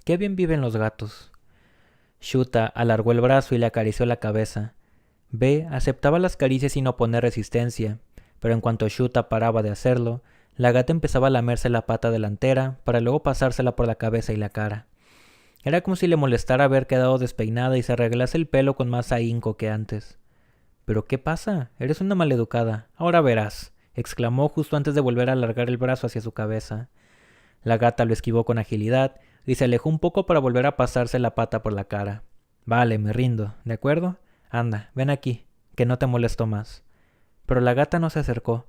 ¡Qué bien viven los gatos! Shuta alargó el brazo y le acarició la cabeza. B aceptaba las caricias sin oponer resistencia, pero en cuanto Shuta paraba de hacerlo, la gata empezaba a lamerse la pata delantera para luego pasársela por la cabeza y la cara. Era como si le molestara haber quedado despeinada y se arreglase el pelo con más ahínco que antes. ¿Pero qué pasa? Eres una maleducada. Ahora verás, exclamó justo antes de volver a alargar el brazo hacia su cabeza. La gata lo esquivó con agilidad y se alejó un poco para volver a pasarse la pata por la cara. Vale, me rindo, ¿de acuerdo? Anda, ven aquí, que no te molesto más. Pero la gata no se acercó.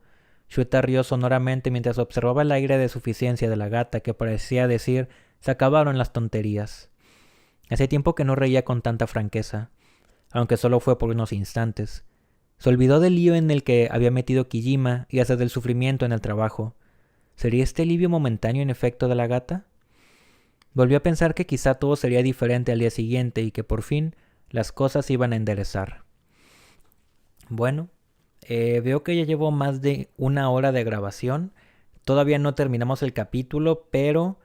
Shuta rió sonoramente mientras observaba el aire de suficiencia de la gata que parecía decir: se acabaron las tonterías. Hacía tiempo que no reía con tanta franqueza, aunque solo fue por unos instantes. Se olvidó del lío en el que había metido Kijima y hasta del sufrimiento en el trabajo. ¿Sería este alivio momentáneo en efecto de la gata? Volvió a pensar que quizá todo sería diferente al día siguiente y que por fin las cosas iban a enderezar. Bueno, veo que ya llevo más de 1 hora de grabación. Todavía no terminamos el capítulo, pero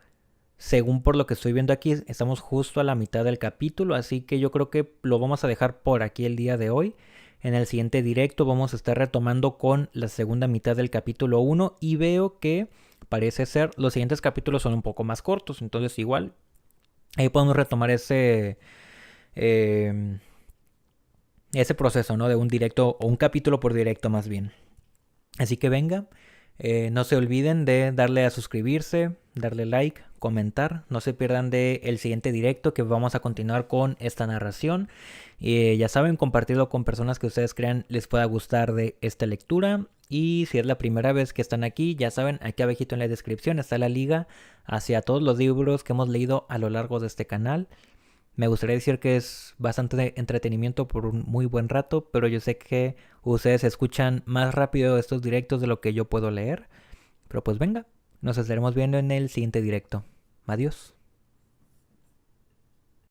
según por lo que estoy viendo aquí, estamos justo a la mitad del capítulo, así que yo creo que lo vamos a dejar por aquí el día de hoy. En el siguiente directo vamos a estar retomando con la segunda mitad del capítulo 1 y veo que parece ser los siguientes capítulos son un poco más cortos, entonces igual ahí podemos retomar eh, ese proceso, ¿no? De un directo o un capítulo por directo más bien. Así que venga, no se olviden de darle a suscribirse, darle like, comentar. No se pierdan del siguiente directo que vamos a continuar con esta narración. Ya saben, compartirlo con personas que ustedes crean les pueda gustar de esta lectura. Y si es la primera vez que están aquí, ya saben, aquí abajito en la descripción está la liga hacia todos los libros que hemos leído a lo largo de este canal. Me gustaría decir que es bastante entretenimiento por un muy buen rato, pero yo sé que ustedes escuchan más rápido estos directos de lo que yo puedo leer. Pero pues venga, nos estaremos viendo en el siguiente directo. Adiós.